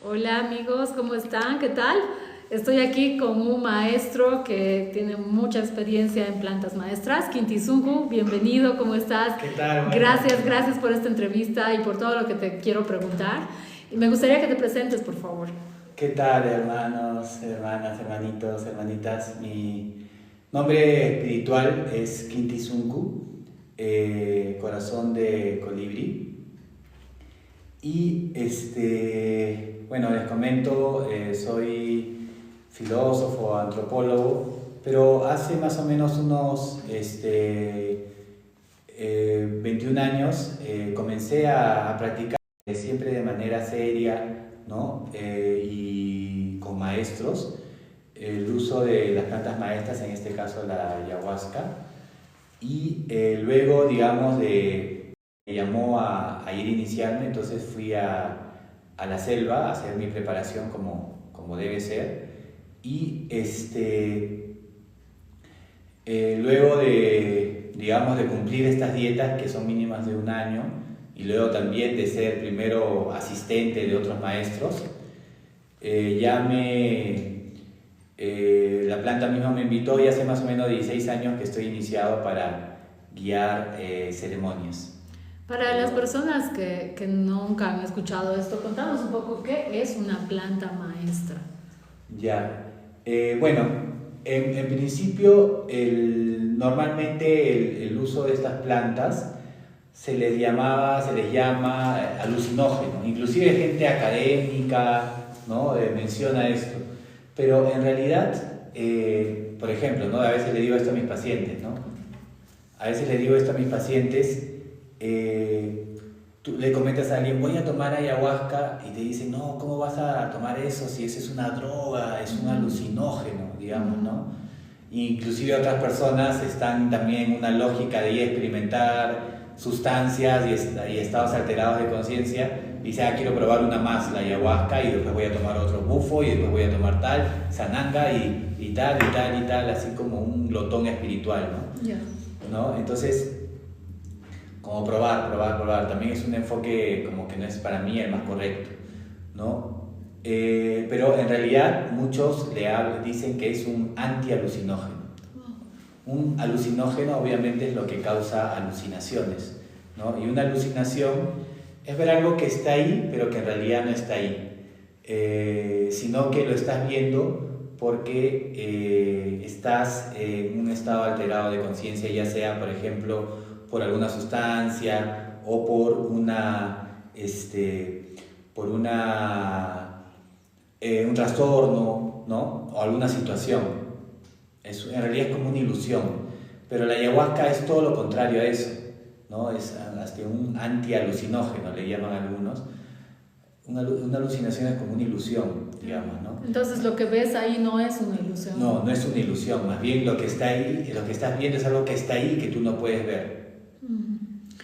Hola amigos, ¿cómo están? ¿Qué tal? Estoy aquí con un maestro que tiene mucha experiencia en plantas maestras, Kinti Sungu. Bienvenido, ¿cómo estás? ¿Qué tal? Bueno, Gracias por esta entrevista y por todo lo que te quiero preguntar. Y me gustaría que te presentes, por favor. ¿qué tal, hermanos, hermanas, hermanitos, hermanitas? Mi nombre espiritual es Kinti Sunku, corazón de colibrí. Y bueno, les comento, soy filósofo, antropólogo, pero hace más o menos unos 21 años comencé a practicar siempre de manera seria, ¿no? Y con maestros, el uso de las plantas maestras, en este caso la ayahuasca, y luego, digamos, me llamó a ir a iniciarme, entonces fui a la selva a hacer mi preparación como debe ser, y luego de, digamos, de cumplir estas dietas que son mínimas de un año y luego también de ser primero asistente de otros maestros, ya la planta misma me invitó y hace más o menos 16 años que estoy iniciado para guiar ceremonias. Para las personas que nunca han escuchado esto, contanos un poco qué es una planta maestra. Ya. Bueno, en principio, normalmente el uso de estas plantas se les llama alucinógeno. Inclusive gente académica, ¿no? Menciona esto. Pero en realidad, por ejemplo, ¿no? A veces le digo esto a mis pacientes, ¿no? A veces le digo esto a mis pacientes, tú le comentas a alguien, voy a tomar ayahuasca, y te dicen, no, ¿cómo vas a tomar eso si eso es una droga, es un alucinógeno, digamos, ¿no? Inclusive otras personas están también en una lógica de ir a experimentar sustancias y estados alterados de conciencia, y dicen, quiero probar una más, la ayahuasca, y después voy a tomar otro bufo, y después voy a tomar tal, sananga, y tal, y tal, y tal, así como un glotón espiritual, ¿no? Ya. ¿No? Entonces, como probar. También es un enfoque como que no es para mí el más correcto, ¿no? Pero en realidad muchos dicen que es un antialucinógeno. Un alucinógeno obviamente es lo que causa alucinaciones, ¿no? Y una alucinación es ver algo que está ahí, pero que en realidad no está ahí, sino que lo estás viendo porque estás en un estado alterado de conciencia, ya sea, por ejemplo, por alguna sustancia o por un trastorno, ¿no? O alguna situación. En realidad es como una ilusión, pero la ayahuasca es todo lo contrario a eso, ¿no? Es hasta un antialucinógeno, le llaman algunos. Una alucinación es como una ilusión, digamos, ¿no? Entonces lo que ves ahí no es una ilusión. No, no es una ilusión, más bien lo que está ahí, lo que estás viendo es algo que está ahí y que tú no puedes ver.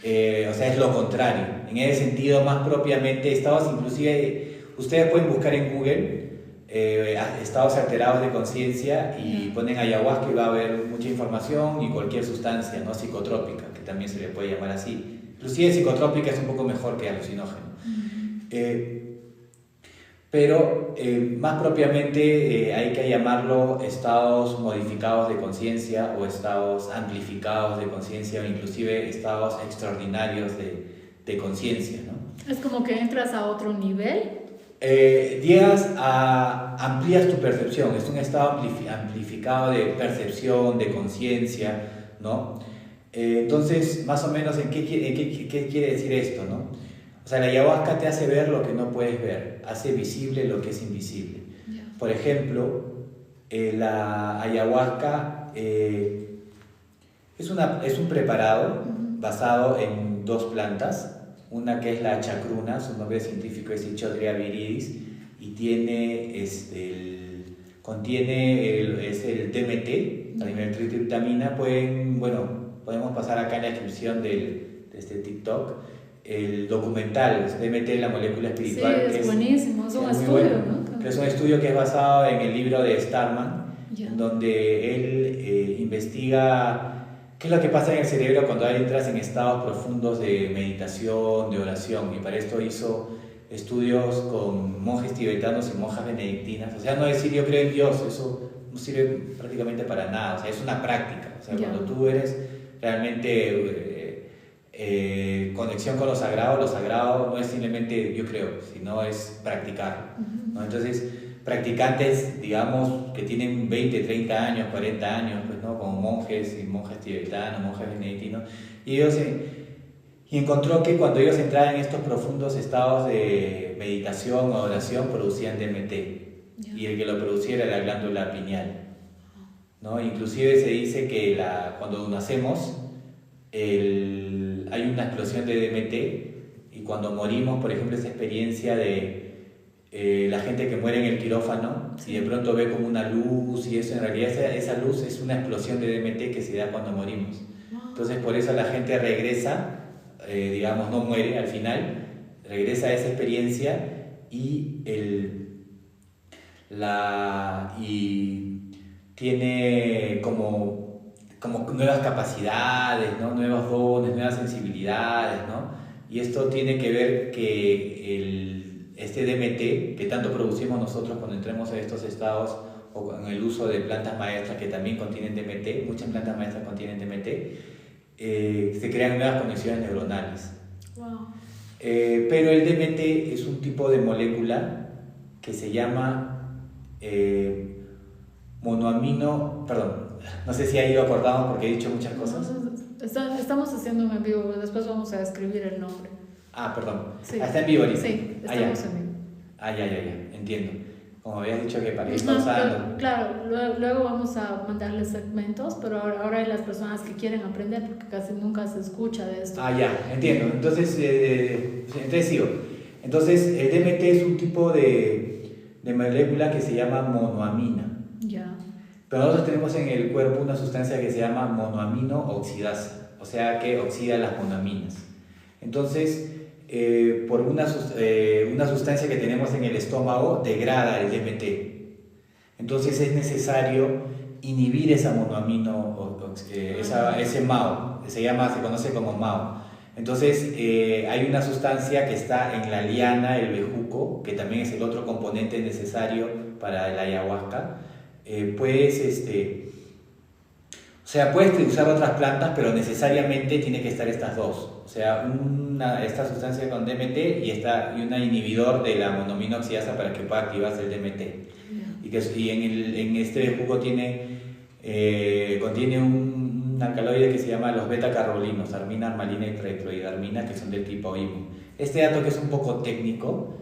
O sea, es lo contrario. En ese sentido, más propiamente, estados inclusive, ustedes pueden buscar en Google estados alterados de conciencia y ponen ayahuasca y va a haber mucha información y cualquier sustancia, ¿no? Psicotrópica, que también se le puede llamar así. Inclusive psicotrópica es un poco mejor que alucinógeno. Pero más propiamente hay que llamarlo estados modificados de conciencia o estados amplificados de conciencia o inclusive estados extraordinarios de conciencia, ¿no? Es como que entras a otro nivel. Amplías tu percepción, es un estado amplificado de percepción, de conciencia, ¿no? Entonces, más o menos, ¿qué quiere decir esto, no? O sea, la ayahuasca te hace ver lo que no puedes ver, hace visible lo que es invisible. Yeah. Por ejemplo, la ayahuasca es un preparado basado en dos plantas, una que es la chacruna, su nombre científico es Ichotria viridis, y contiene el DMT, la dimetiltriptamina. Podemos pasar acá en la descripción de este TikTok el documental DMT, la molécula espiritual. Sí, es buenísimo, es un estudio, bueno, ¿no? que es un estudio que es basado en el libro de Starman, Yeah. donde él investiga qué es lo que pasa en el cerebro cuando entras en estados profundos de meditación, de oración, y para esto hizo estudios con monjes tibetanos y monjas benedictinas. O sea, no decir yo creo en Dios, eso no sirve prácticamente para nada. O sea, es una práctica. O sea, cuando tú eres realmente conexión con lo sagrado no es simplemente yo creo, sino es practicar, ¿no? Entonces, practicantes, digamos, que tienen 20, 30 años, 40 años, pues, ¿no? Como monjes y monjas tibetanos, monjes benedictinos, y encontró que cuando ellos entraban en estos profundos estados de meditación o oración, producían DMT, y el que lo producía era la glándula pineal, ¿no? Inclusive se dice que cuando nacemos, hay una explosión de DMT, y cuando morimos, por ejemplo, esa experiencia de la gente que muere en el quirófano, y de pronto ve como una luz, y eso en realidad esa luz es una explosión de DMT que se da cuando morimos. Entonces por eso la gente regresa, digamos, no muere al final, regresa a esa experiencia y tiene como nuevas capacidades, ¿no? Nuevos dones, nuevas sensibilidades, ¿no? Y esto tiene que ver que este DMT que tanto producimos nosotros cuando entremos en estos estados, o con el uso de plantas maestras que también contienen DMT, muchas plantas maestras contienen DMT, se crean nuevas conexiones neuronales. Wow. Pero el DMT es un tipo de molécula que se llama monoamino, perdón, no sé si ha ido acordado porque he dicho muchas cosas. Estamos haciendo un en vivo, después vamos a escribir el nombre. Perdón. Sí. Está en vivo ahorita. Sí, estamos en vivo. Ya, entiendo. Como habías dicho que para ir pausando. Claro, luego vamos a mandarles segmentos, pero ahora hay las personas que quieren aprender porque casi nunca se escucha de esto. Ya, entiendo. Entonces sigo. Entonces, el DMT es un tipo de molécula que se llama monoamina. Ya. Pero nosotros tenemos en el cuerpo una sustancia que se llama monoamino oxidasa, o sea que oxida las monoaminas. Entonces, por una sustancia que tenemos en el estómago degrada el DMT. Entonces es necesario inhibir esa monoamino, ese MAO, se conoce como MAO. Entonces hay una sustancia que está en la liana, el bejuco, que también es el otro componente necesario para la ayahuasca. Puedes usar otras plantas, pero necesariamente tiene que estar estas dos. O sea, esta sustancia con DMT y un inhibidor de la monoamino oxidasa para que pueda activarse el DMT. Y en este jugo contiene un alcaloide que se llama los beta-carbolinos, armina, armalina y tetrohidarmina, que son del tipo IMO. Este dato que es un poco técnico,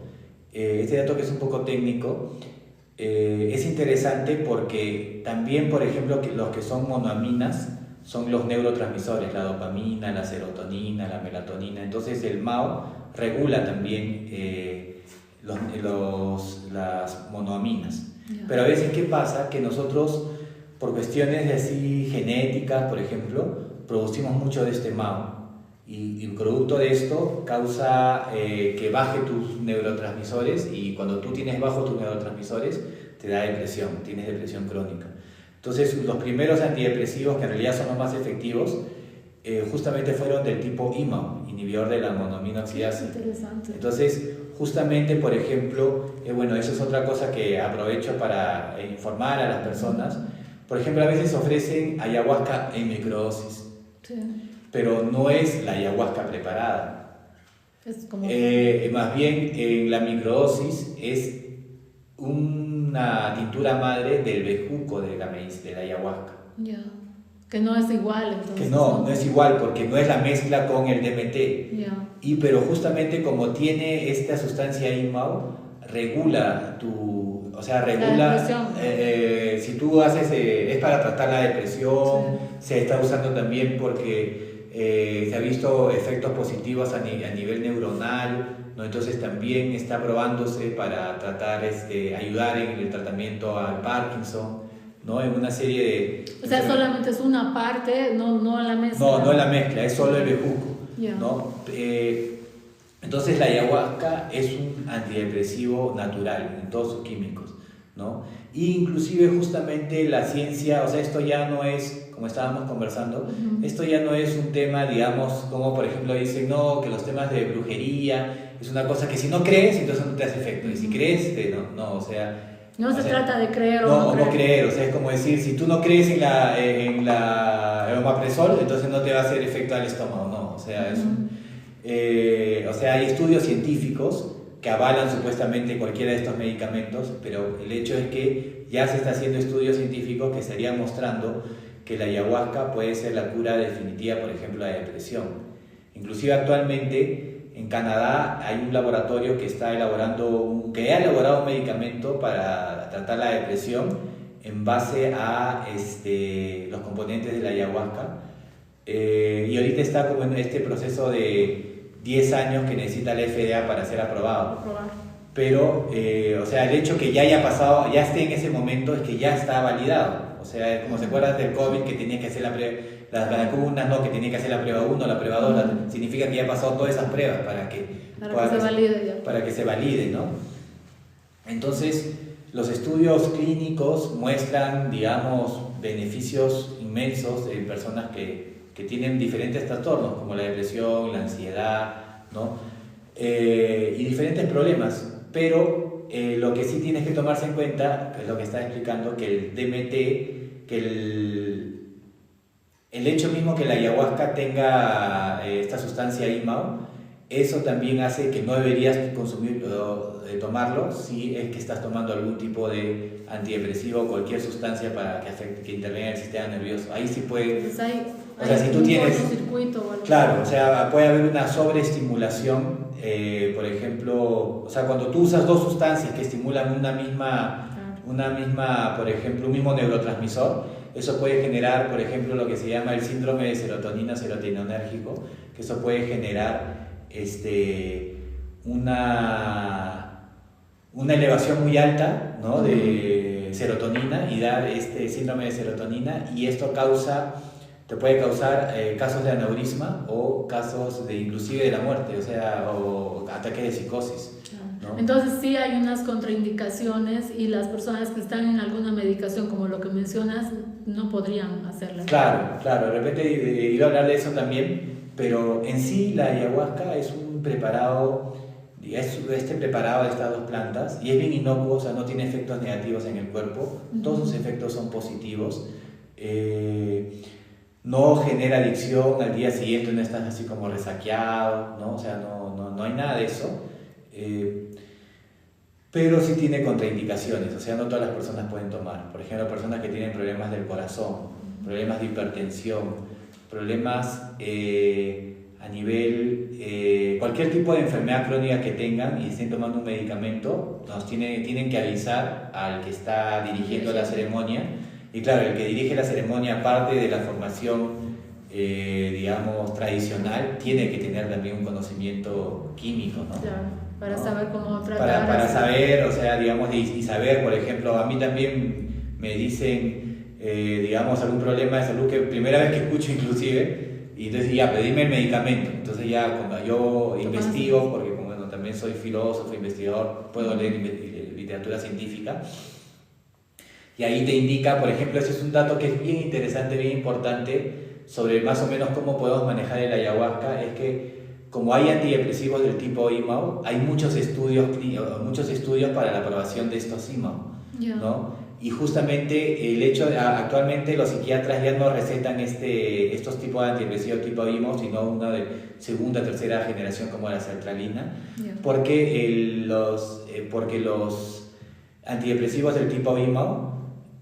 es interesante porque también, por ejemplo, los que son monoaminas son los neurotransmisores, la dopamina, la serotonina, la melatonina. Entonces el MAO regula también las monoaminas. Pero a veces, ¿qué pasa? Que nosotros, por cuestiones así genéticas, por ejemplo, producimos mucho de este MAO. Y producto de esto causa que baje tus neurotransmisores, y cuando tú tienes bajo tus neurotransmisores te da depresión, tienes depresión crónica. Entonces los primeros antidepresivos, que en realidad son los más efectivos, justamente fueron del tipo IMAO, inhibidor de la monoamino oxidasa. Interesante. Entonces justamente, por ejemplo, eso es otra cosa que aprovecho para informar a las personas. Por ejemplo, a veces ofrecen ayahuasca en microdosis. Sí. Pero no es la ayahuasca preparada. Es como... más bien, la microdosis es una tintura madre del bejuco de la ayahuasca. Ya. Que no es igual, entonces. Que no es igual, porque no es la mezcla con el DMT. Ya. Pero justamente como tiene esta sustancia IMAO, regula la depresión. Si tú haces, es para tratar la depresión, sí. Se está usando también porque se ha visto efectos positivos a nivel neuronal, ¿no? Entonces también está probándose para ayudar en el tratamiento al Parkinson, ¿no? En una serie de... O sea, solamente es una parte, no la mezcla. No es la mezcla, es solo el bejuco, yeah. ¿no? Entonces la ayahuasca es un antidepresivo natural en todos sus químicos, ¿no? Y inclusive justamente la ciencia, o sea, esto ya no es, como estábamos conversando, esto ya no es un tema, digamos, como por ejemplo dicen, no, que los temas de brujería, es una cosa que si no crees, entonces no te hace efecto, y si crees, o sea... No se trata de creer o no no creer, o sea, es como decir, si tú no crees en el omeprazol, entonces no te va a hacer efecto al estómago, no, o sea, o sea, hay estudios científicos que avalan supuestamente cualquiera de estos medicamentos, pero el hecho es que ya se está haciendo estudios científicos que estarían mostrando que la ayahuasca puede ser la cura definitiva, por ejemplo, de la depresión. Inclusive actualmente en Canadá hay un laboratorio que ha elaborado un medicamento para tratar la depresión en base a los componentes de la ayahuasca. Y ahorita está como en este proceso de 10 años que necesita la FDA para ser aprobado. Pero, o sea, el hecho que ya haya pasado, ya esté en ese momento, es que ya está validado. O sea, como se acuerdan del COVID, que tenía que hacer las vacunas, ¿no? Que tenía que hacer la prueba 1, la prueba 2, significa que ya ha pasado todas esas pruebas para que se valide, ¿no? Entonces, los estudios clínicos muestran, digamos, beneficios inmensos en personas que tienen diferentes trastornos, como la depresión, la ansiedad, ¿no? Y diferentes problemas, pero lo que sí tienes que tomarse en cuenta, que es lo que está explicando, que el DMT, que el hecho mismo que la ayahuasca tenga esta sustancia IMAO, eso también hace que no deberías consumir o tomarlo si es que estás tomando algún tipo de antidepresivo o cualquier sustancia que intervenga en el sistema nervioso. Ahí sí puede... Pues o sea, si tú tienes... Claro, o sea, puede haber una sobreestimulación, por ejemplo, o sea, cuando tú usas dos sustancias que estimulan una misma, por ejemplo, un mismo neurotransmisor, eso puede generar, por ejemplo, lo que se llama el síndrome de serotonina serotoninérgico, que eso puede generar una elevación muy alta, ¿no? De serotonina y dar este síndrome de serotonina, y esto te puede causar casos de aneurisma o casos inclusive de la muerte, o sea, o ataques de psicosis, ¿no? Entonces sí hay unas contraindicaciones y las personas que están en alguna medicación, como lo que mencionas, no podrían hacerla. Claro, de repente iba a hablar de eso también, pero en sí la ayahuasca es un preparado, este preparado de estas dos plantas, y es bien inocuo, o sea, no tiene efectos negativos en el cuerpo, todos sus efectos son positivos. No genera adicción, al día siguiente no estás así como resaqueado, ¿no? O sea, no hay nada de eso. Pero sí tiene contraindicaciones, o sea, no todas las personas pueden tomar. Por ejemplo, personas que tienen problemas del corazón, problemas de hipertensión, problemas a nivel, cualquier tipo de enfermedad crónica que tengan y estén tomando un medicamento, tienen que avisar al que está dirigiendo la ceremonia. Y claro, el que dirige la ceremonia, aparte de la formación, digamos, tradicional, tiene que tener también un conocimiento químico, ¿no? Claro, para saber cómo tratar. Para saber, o sea, digamos, y saber, por ejemplo, a mí también me dicen, digamos, algún problema de salud que primera vez que escucho inclusive, y entonces ya, pedime el medicamento. Entonces ya cuando yo investigo, porque como bueno, también soy filósofo, investigador, puedo leer literatura científica, y ahí te indica, por ejemplo, ese es un dato que es bien interesante, bien importante, sobre más o menos cómo podemos manejar el ayahuasca, es que como hay antidepresivos del tipo IMAO, hay muchos estudios para la aprobación de estos IMAO, ¿no? Y justamente el hecho, actualmente los psiquiatras ya no recetan estos tipos de antidepresivos tipo IMAO, sino uno de segunda, tercera generación como la sertralina, porque los antidepresivos del tipo IMAO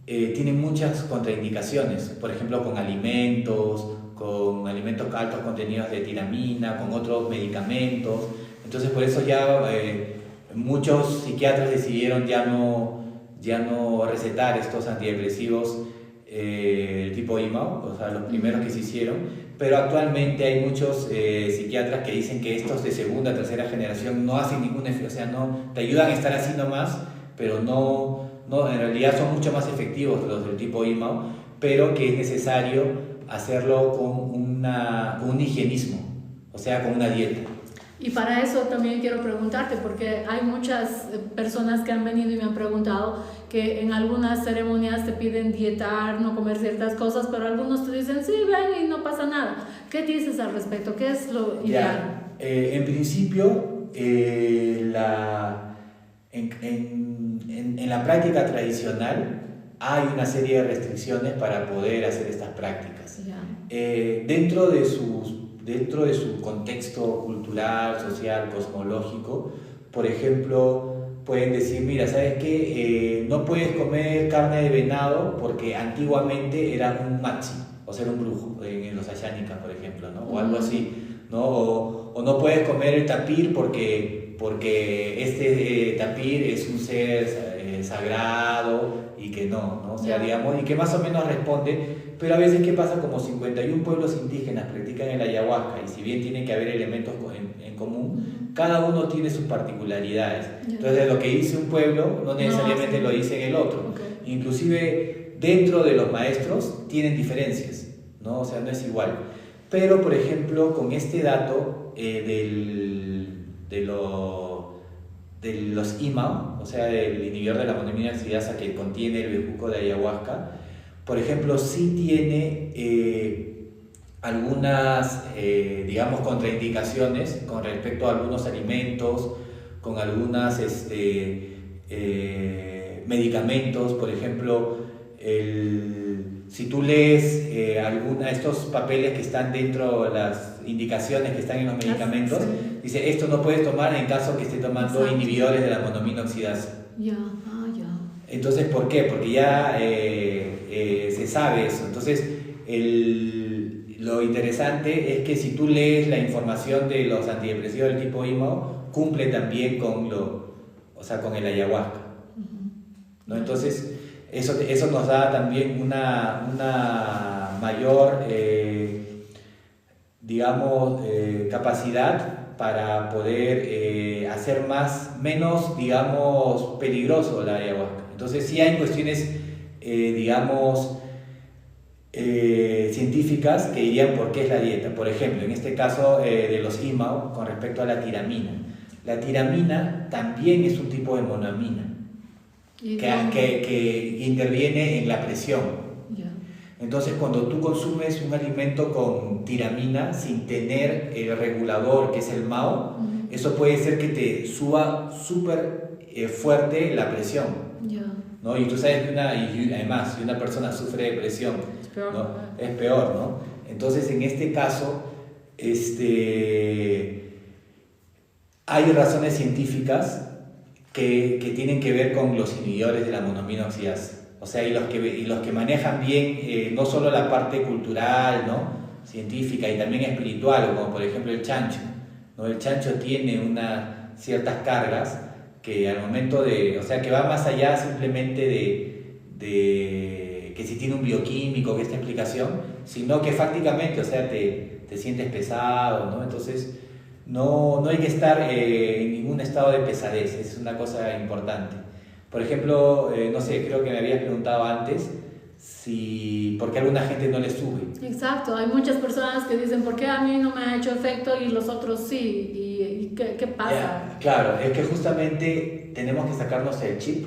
tienen muchas contraindicaciones, por ejemplo con alimentos con altos contenidos de tiramina, con otros medicamentos. Entonces por eso ya muchos psiquiatras decidieron ya no recetar estos antidepresivos tipo IMAO, o sea, los primeros que se hicieron, pero actualmente hay muchos psiquiatras que dicen que estos de segunda, tercera generación no hacen ningún efecto, o sea, no te ayudan a estar así nomás, pero no, en realidad son mucho más efectivos los del tipo IMAO, pero que es necesario hacerlo con un higienismo, o sea, con una dieta. Y para eso también quiero preguntarte, porque hay muchas personas que han venido y me han preguntado que en algunas ceremonias te piden dietar, no comer ciertas cosas, pero algunos te dicen, sí, ven y no pasa nada. ¿Qué dices al respecto? ¿Qué es lo ideal? En principio, en la práctica tradicional hay una serie de restricciones para poder hacer estas prácticas. Dentro de su contexto cultural, social, cosmológico, por ejemplo, pueden decir, mira, ¿sabes qué? No puedes comer carne de venado porque antiguamente era un machi, o sea, era un brujo, en los ayánicas, por ejemplo, ¿no? O algo así, ¿no? O no puedes comer el tapir porque este tapir es un ser sagrado y que no, ¿no? O sea, digamos, y que más o menos responde, pero a veces, ¿qué pasa? Como 51 pueblos indígenas practican el ayahuasca y si bien tienen que haber elementos en común, cada uno tiene sus particularidades. Entonces, lo que dice un pueblo no necesariamente lo dice en el otro. Inclusive, dentro de los maestros tienen diferencias, ¿no? O sea, no es igual. Pero, por ejemplo, con este dato de los IMAO, o sea, del inhibidor de la monoamina oxidasa que contiene el bejuco de ayahuasca, por ejemplo, sí tiene algunas, digamos, contraindicaciones con respecto a algunos alimentos, con algunos medicamentos. Por ejemplo, si tú lees estos papeles que están dentro de las indicaciones que están en los medicamentos, dice, esto no puedes tomar en caso que esté tomando inhibidores de la monoamina oxidasa. Entonces, ¿por qué? Porque ya se sabe eso. Entonces, lo interesante es que si tú lees la información de los antidepresivos del tipo IMAO, cumple también con el ayahuasca, ¿no? Entonces, eso nos da también una mayor, digamos, capacidad para poder hacer menos, digamos, peligroso la ayahuasca. Entonces, sí hay cuestiones, digamos, científicas que dirían por qué es la dieta. Por ejemplo, en este caso de los IMAO, con respecto a la tiramina. La tiramina también es un tipo de monoamina que interviene en la presión. Entonces, cuando tú consumes un alimento con tiramina sin tener el regulador, que es el MAO, eso puede ser que te suba súper fuerte la presión, ¿no? Y tú sabes que además, si una persona sufre de presión, ¿no? Es peor, ¿no? Entonces, en este caso, hay razones científicas que tienen que ver con los inhibidores de la monoamina oxidasa. O sea, y los que manejan bien no solo la parte cultural, ¿no? Científica y también espiritual, como por ejemplo el chancho, ¿no? El chancho tiene ciertas cargas que al momento o sea, que va más allá simplemente de que si tiene un bioquímico, que esta implicación, sino que fácticamente, o sea, te sientes pesado, ¿no? Entonces, no hay que estar en ningún estado de pesadez, es una cosa importante. Por ejemplo, no sé, creo que me habías preguntado antes por qué a alguna gente no le sube. Exacto, hay muchas personas que dicen, ¿por qué a mí no me ha hecho efecto y los otros sí? ¿Y qué pasa? Claro, es que justamente tenemos que sacarnos el chip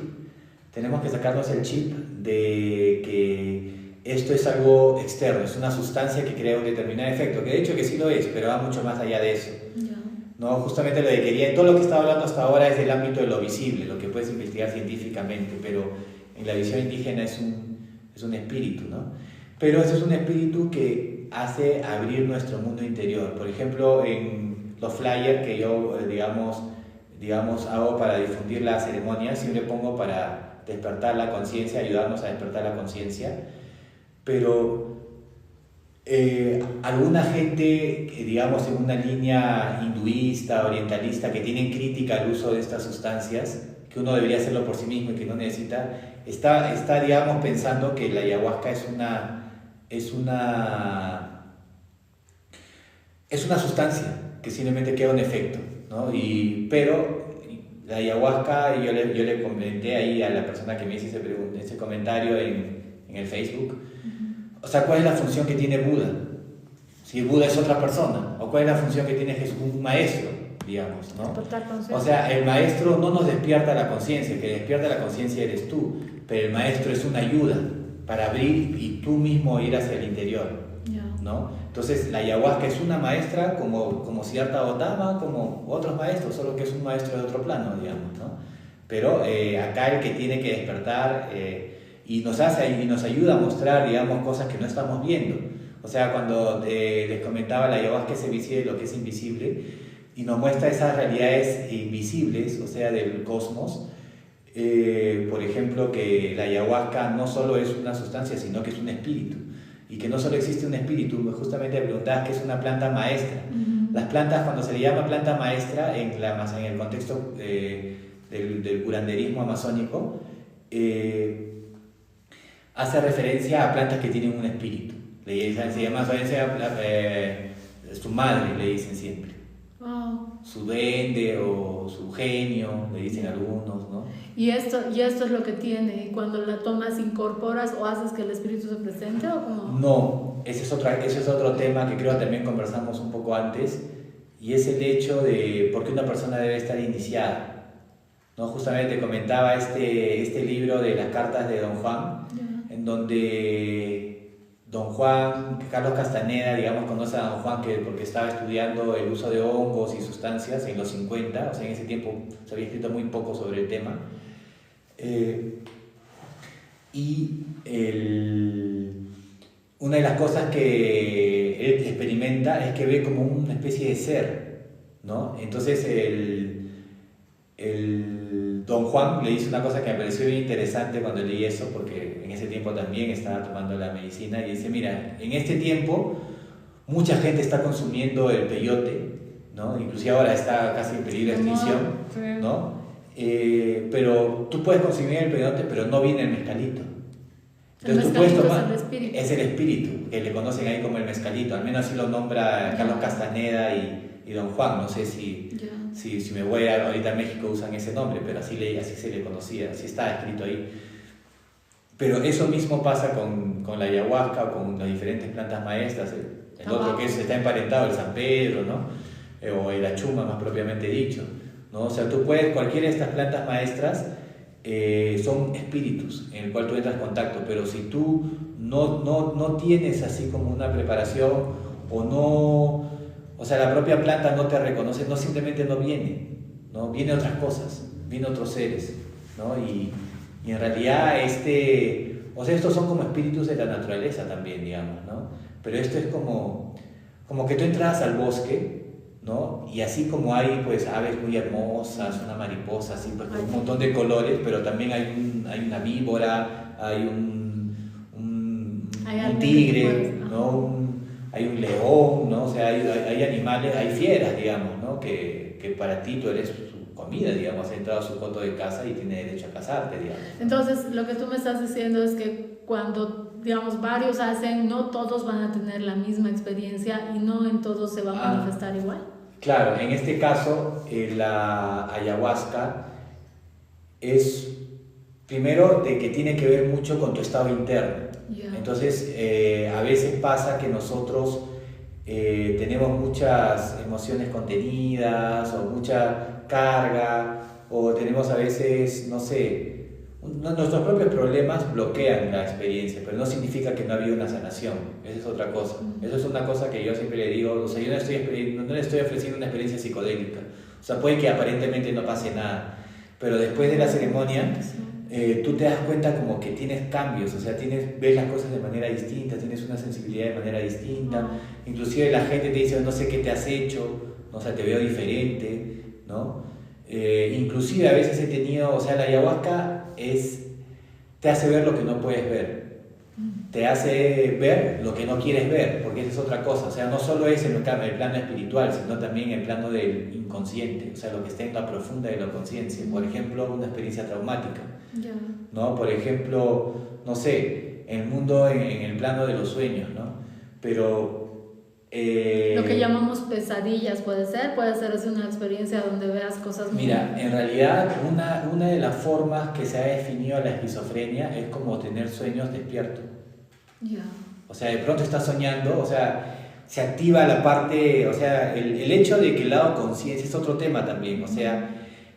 de que esto es algo externo, es una sustancia que crea un determinado efecto, que de hecho que sí lo es, pero va mucho más allá de eso. ¿No? Justamente lo que quería, todo lo que estaba hablando hasta ahora es del ámbito de lo visible, lo que puedes investigar científicamente, pero en la visión indígena es un espíritu, ¿no? Pero ese es un espíritu que hace abrir nuestro mundo interior. Por ejemplo, en los flyers que yo, digamos, hago para difundir la ceremonia, siempre pongo para despertar la conciencia, ayudarnos a despertar la conciencia, pero alguna gente, digamos, en una línea hinduista, orientalista, que tienen crítica al uso de estas sustancias, que uno debería hacerlo por sí mismo y que no necesita, está digamos, pensando que la ayahuasca es una sustancia que simplemente queda un efecto, ¿no? Pero la ayahuasca, yo le comenté ahí a la persona que me hizo ese comentario en el Facebook, o sea, ¿cuál es la función que tiene Buda? Si Buda es otra persona, o cuál es la función que tiene Jesús, un maestro, digamos, ¿no? O sea, el maestro no nos despierta la conciencia, el que despierta la conciencia eres tú, pero el maestro es una ayuda para abrir y tú mismo ir hacia el interior, ¿no? Entonces la ayahuasca es una maestra como Siddhartha Gautama, como otros maestros, solo que es un maestro de otro plano, digamos, ¿no? Pero acá el que tiene que despertar y nos ayuda a mostrar, digamos, cosas que no estamos viendo. O sea, cuando les comentaba, la ayahuasca es visible lo que es invisible y nos muestra esas realidades invisibles, o sea, del cosmos. Por ejemplo, que la ayahuasca no solo es una sustancia, sino que es un espíritu. Y que no solo existe un espíritu, justamente me preguntabas que es una planta maestra. Las plantas, cuando se le llama planta maestra en el contexto del curanderismo amazónico, hace referencia a plantas que tienen un espíritu. Se llama su madre, le dicen siempre. Wow. Su duende o su genio, le dicen algunos, ¿no? Y esto es lo que tiene, y cuando la tomas, ¿incorporas o haces que el espíritu se presente o cómo? No, ese es otro tema que creo también conversamos un poco antes, y es el hecho de por qué una persona debe estar iniciada, ¿no? Justamente comentaba este libro de las cartas de Don Juan, en donde Don Juan, Carlos Castaneda, digamos, conoce a Don Juan porque estaba estudiando el uso de hongos y sustancias en los 50, o sea, en ese tiempo se había escrito muy poco sobre el tema. Una de las cosas que él experimenta es que ve como una especie de ser, ¿no? Entonces Don Juan le dice una cosa que me pareció bien interesante cuando leí eso, porque en ese tiempo también estaba tomando la medicina, y dice, mira, en este tiempo mucha gente está consumiendo el peyote, ¿no? Inclusive ahora está casi en peligro de extinción, ¿no? Pero tú puedes consumir el peyote, pero no viene el mezcalito. Entonces tú puedes tomar, es el espíritu, que le conocen ahí como el mezcalito, al menos así lo nombra Carlos Castaneda y Don Juan, no sé si me voy ahorita a México usan ese nombre, pero así se le conocía, así está escrito ahí. Pero eso mismo pasa con la ayahuasca o con las diferentes plantas maestras, el otro que está emparentado, el San Pedro, ¿no? O el achuma más propiamente dicho, ¿no? O sea, cualquiera de estas plantas maestras son espíritus en el cual tú entras en contacto, pero si tú no tienes así como una preparación o sea, la propia planta no te reconoce, no, simplemente no viene, ¿no? Viene otras cosas, vienen otros seres, ¿no? Y en realidad o sea, estos son como espíritus de la naturaleza también, digamos, ¿no? Pero esto es como que tú entras al bosque, ¿no? Y así como hay pues aves muy hermosas, una mariposa así pues, con un montón de colores, pero también hay una víbora, hay un tigre, ¿no? Hay un león, ¿no? O sea, hay animales, hay fieras, digamos, ¿no? Que para ti tú eres su comida, digamos, has entrado a su coto de casa y tiene derecho a casarte, digamos. Entonces, lo que tú me estás diciendo es que cuando, digamos, varios hacen, no todos van a tener la misma experiencia y no en todos se va a manifestar igual. Claro, en este caso, la ayahuasca es, primero, de que tiene que ver mucho con tu estado interno. Entonces, a veces pasa que nosotros tenemos muchas emociones contenidas o mucha carga, o tenemos a veces, no sé, nuestros propios problemas bloquean la experiencia, pero no significa que no ha habido una sanación. Esa es otra cosa. Eso es una cosa que yo siempre le digo, o sea, yo no le estoy ofreciendo una experiencia psicodélica. O sea, puede que aparentemente no pase nada, pero después de la ceremonia tú te das cuenta como que tienes cambios, o sea, ves las cosas de manera distinta, tienes una sensibilidad de manera distinta, inclusive la gente te dice, no sé qué te has hecho, o sea, te veo diferente, ¿no? Inclusive a veces he tenido, o sea, la ayahuasca te hace ver lo que no puedes ver, te hace ver lo que no quieres ver, porque esa es otra cosa, o sea, no solo es en el plano espiritual, sino también en el plano del inconsciente, o sea, lo que está en la profunda de la conciencia, por ejemplo, una experiencia traumática, ¿no? Por ejemplo, no sé, en el mundo, en el plano de los sueños, ¿no? Pero lo que llamamos pesadillas puede ser así una experiencia donde veas cosas muy... Mira, en realidad una de las formas que se ha definido la esquizofrenia es como tener sueños despiertos. O sea, de pronto estás soñando, o sea, se activa la parte, o sea, el hecho de que el lado conciencia es otro tema también, o sea,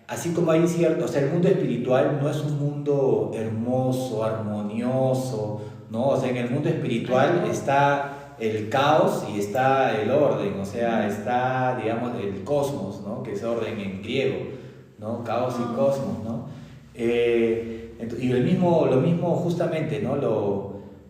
así como hay cierto, o sea, el mundo espiritual no es un mundo hermoso, armonioso, ¿no? O sea, en el mundo espiritual está el caos y está el orden, o sea, está, digamos, el cosmos, ¿no? Que es orden en griego, ¿no? Caos y cosmos, ¿no? Y lo mismo justamente, ¿no?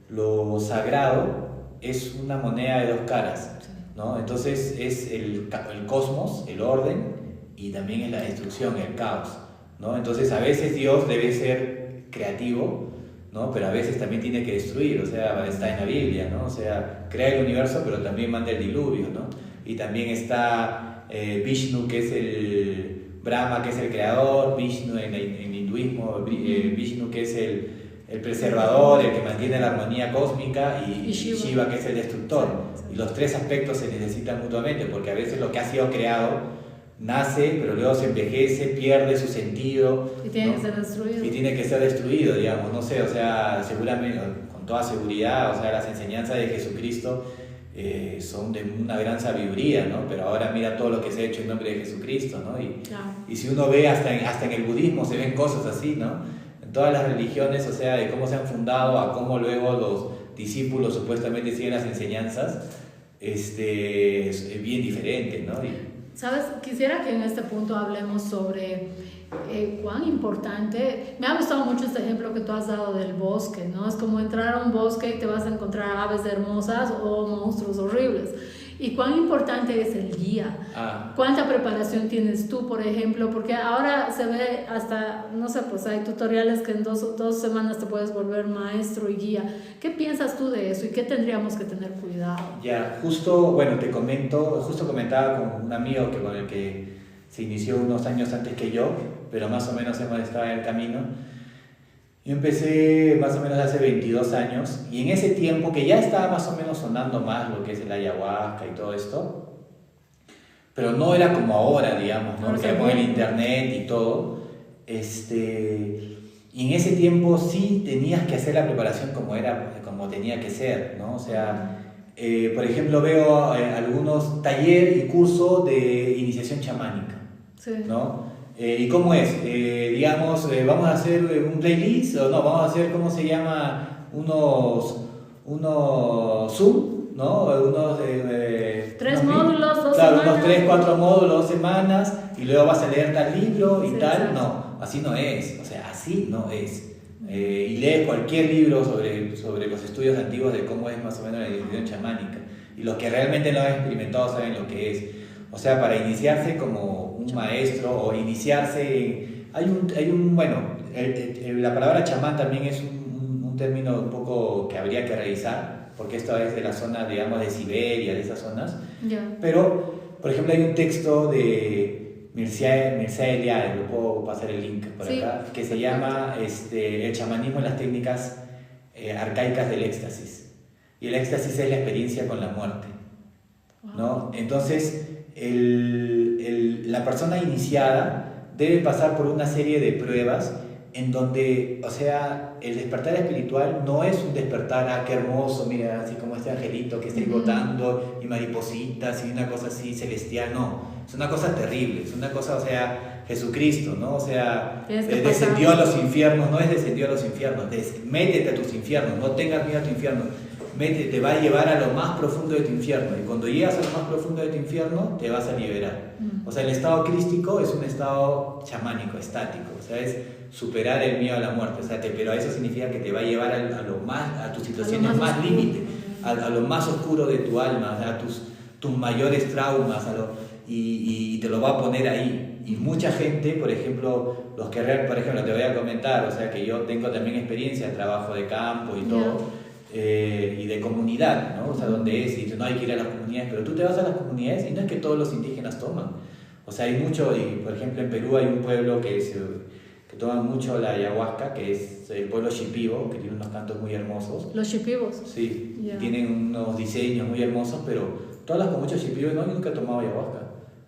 Lo sagrado es una moneda de dos caras, ¿no? Entonces es el cosmos, el orden, y también es la destrucción, el caos, ¿no? Entonces a veces Dios debe ser creativo, ¿no? Pero a veces también tiene que destruir, o sea, está en la Biblia, ¿no? O sea, crea el universo, pero también manda el diluvio, ¿no? Y también está Vishnu, que es el Brahma, que es el creador, Vishnu en hinduismo, Vishnu, que es el preservador, el que mantiene la armonía cósmica, y Shiva, que es el destructor. Y los tres aspectos se necesitan mutuamente, porque a veces lo que ha sido creado nace, pero luego se envejece, pierde su sentido. Y tiene, ¿no?, que ser destruido. Y tiene que ser destruido, digamos, no sé, o sea, seguramente, con toda seguridad, o sea, las enseñanzas de Jesucristo son de una gran sabiduría, ¿no? Pero ahora mira todo lo que se ha hecho en nombre de Jesucristo, ¿no? Y si uno ve hasta en el budismo se ven cosas así, ¿no? En todas las religiones, o sea, de cómo se han fundado a cómo luego los discípulos supuestamente siguen las enseñanzas, es bien diferente, ¿no? ¿Sabes? Quisiera que en este punto hablemos sobre cuán importante... Me ha gustado mucho este ejemplo que tú has dado del bosque, ¿no? Es como entrar a un bosque y te vas a encontrar aves hermosas o monstruos horribles. Y cuán importante es el guía. ¿Cuánta preparación tienes tú, por ejemplo? Porque ahora se ve hasta, no sé, pues hay tutoriales que en dos semanas te puedes volver maestro y guía. ¿Qué piensas tú de eso y qué tendríamos que tener cuidado? Ya, justo comentaba con un amigo con el que se inició unos años antes que yo, pero más o menos hemos estado en el camino. Yo empecé más o menos hace 22 años, y en ese tiempo que ya estaba más o menos sonando más lo que es el ayahuasca y todo esto, pero no era como ahora, digamos, ¿no? Que con el internet y todo, y en ese tiempo sí tenías que hacer la preparación como tenía que ser, ¿no? O sea, por ejemplo, veo algunos talleres y cursos de iniciación chamánica, ¿no? ¿Y cómo es? Digamos, vamos a hacer un playlist, o no, vamos a hacer, ¿cómo se llama? Unos Zoom, ¿no? Tres módulos, 2 semanas. Unos 3, 4 módulos, 2 semanas, y luego vas a leer tal libro y tal. Exacto. No, así no es, o sea, así no es. Y lees cualquier libro sobre los estudios antiguos de cómo es más o menos la iniciación chamánica. Y los que realmente lo han experimentado saben lo que es. O sea, para iniciarse como un maestro o iniciarse, la palabra chamán también es un término un poco que habría que revisar, porque esto es de la zona, digamos, de Siberia, de esas zonas. Pero, por ejemplo, hay un texto de Mircea Eliade, lo puedo pasar el link por acá, que se llama El chamanismo y las técnicas arcaicas del éxtasis. Y el éxtasis es la experiencia con la muerte, ¿no? Entonces, la persona iniciada debe pasar por una serie de pruebas en donde, o sea, el despertar espiritual no es un despertar, qué hermoso, mira, así como este angelito que está ahí botando, y maripositas, y una cosa así celestial, no, es una cosa terrible, es una cosa, o sea, Jesucristo, ¿no? O sea, descendió a los infiernos, no es descendió a los infiernos, métete a tus infiernos, no tengas miedo a tu infierno, te va a llevar a lo más profundo de tu infierno, y cuando llegas a lo más profundo de tu infierno te vas a liberar. O sea, el estado crístico es un estado chamánico, estático, o sea, es superar el miedo a la muerte, o sea, pero eso significa que te va a llevar a tus situaciones más límite, a lo más oscuro de tu alma, a tus mayores traumas, y te lo va a poner ahí. Y mucha gente, por ejemplo, por ejemplo, te voy a comentar, o sea, que yo tengo también experiencia en trabajo de campo y todo, y de comunidad, ¿no? O sea, donde y dices, no hay que ir a las comunidades, pero tú te vas a las comunidades y no es que todos los indígenas toman. O sea, hay mucho, y por ejemplo en Perú hay un pueblo que toman mucho la ayahuasca, que es el pueblo Shipibo, que tiene unos cantos muy hermosos. ¿Los Shipibos? Sí, tienen unos diseños muy hermosos, pero todas las comuchas Shipibo no, nunca he tomado ayahuasca,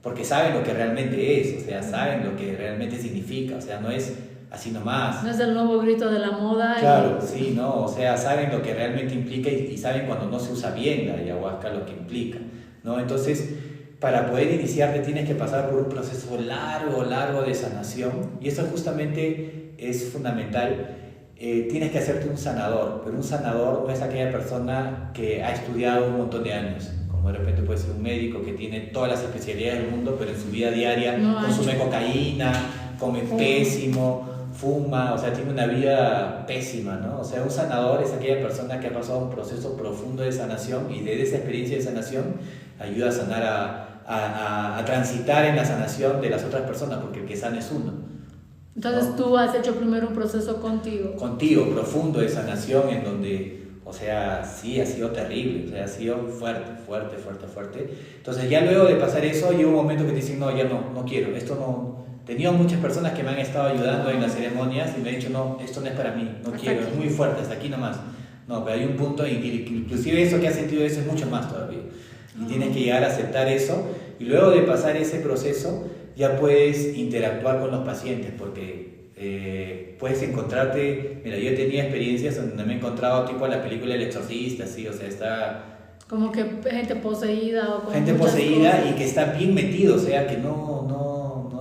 porque saben lo que realmente es, o sea, saben lo que realmente significa, o sea, no es así nomás. No es el nuevo grito de la moda. Claro, sí, no, o sea, saben lo que realmente implica, y saben cuando no se usa bien la ayahuasca lo que implica, ¿no? Entonces, para poder iniciarte tienes que pasar por un proceso largo de sanación, y eso justamente es fundamental. tienes que hacerte un sanador, pero un sanador no es aquella persona que ha estudiado un montón de años, como de repente puede ser un médico que tiene todas las especialidades del mundo, pero en su vida diaria consume cocaína, come pésimo, fuma, o sea, tiene una vida pésima, ¿no? O sea, un sanador es aquella persona que ha pasado un proceso profundo de sanación y de esa experiencia de sanación ayuda a sanar, a transitar en la sanación de las otras personas, porque el que sana es uno. Entonces, ¿no? Tú has hecho primero un proceso contigo. Contigo, profundo de sanación, en donde, o sea, sí, ha sido terrible, o sea, ha sido fuerte. Entonces, ya luego de pasar eso, llega un momento que te dicen, no, ya no quiero, esto no... Tenía muchas personas que me han estado ayudando en las ceremonias y me han dicho, no, esto no es para mí, no quiero, es muy fuerte, hasta aquí nomás. No, pero hay un punto, inclusive eso que has sentido eso es mucho más todavía. Y tienes que llegar a aceptar eso, y luego de pasar ese proceso, ya puedes interactuar con los pacientes, porque puedes encontrarte, mira, yo tenía experiencias donde me he encontrado tipo la película El Exorcista, ¿sí? O sea, está... Como que gente poseída o con gente poseída cosas. Y que está bien metido, o sea, que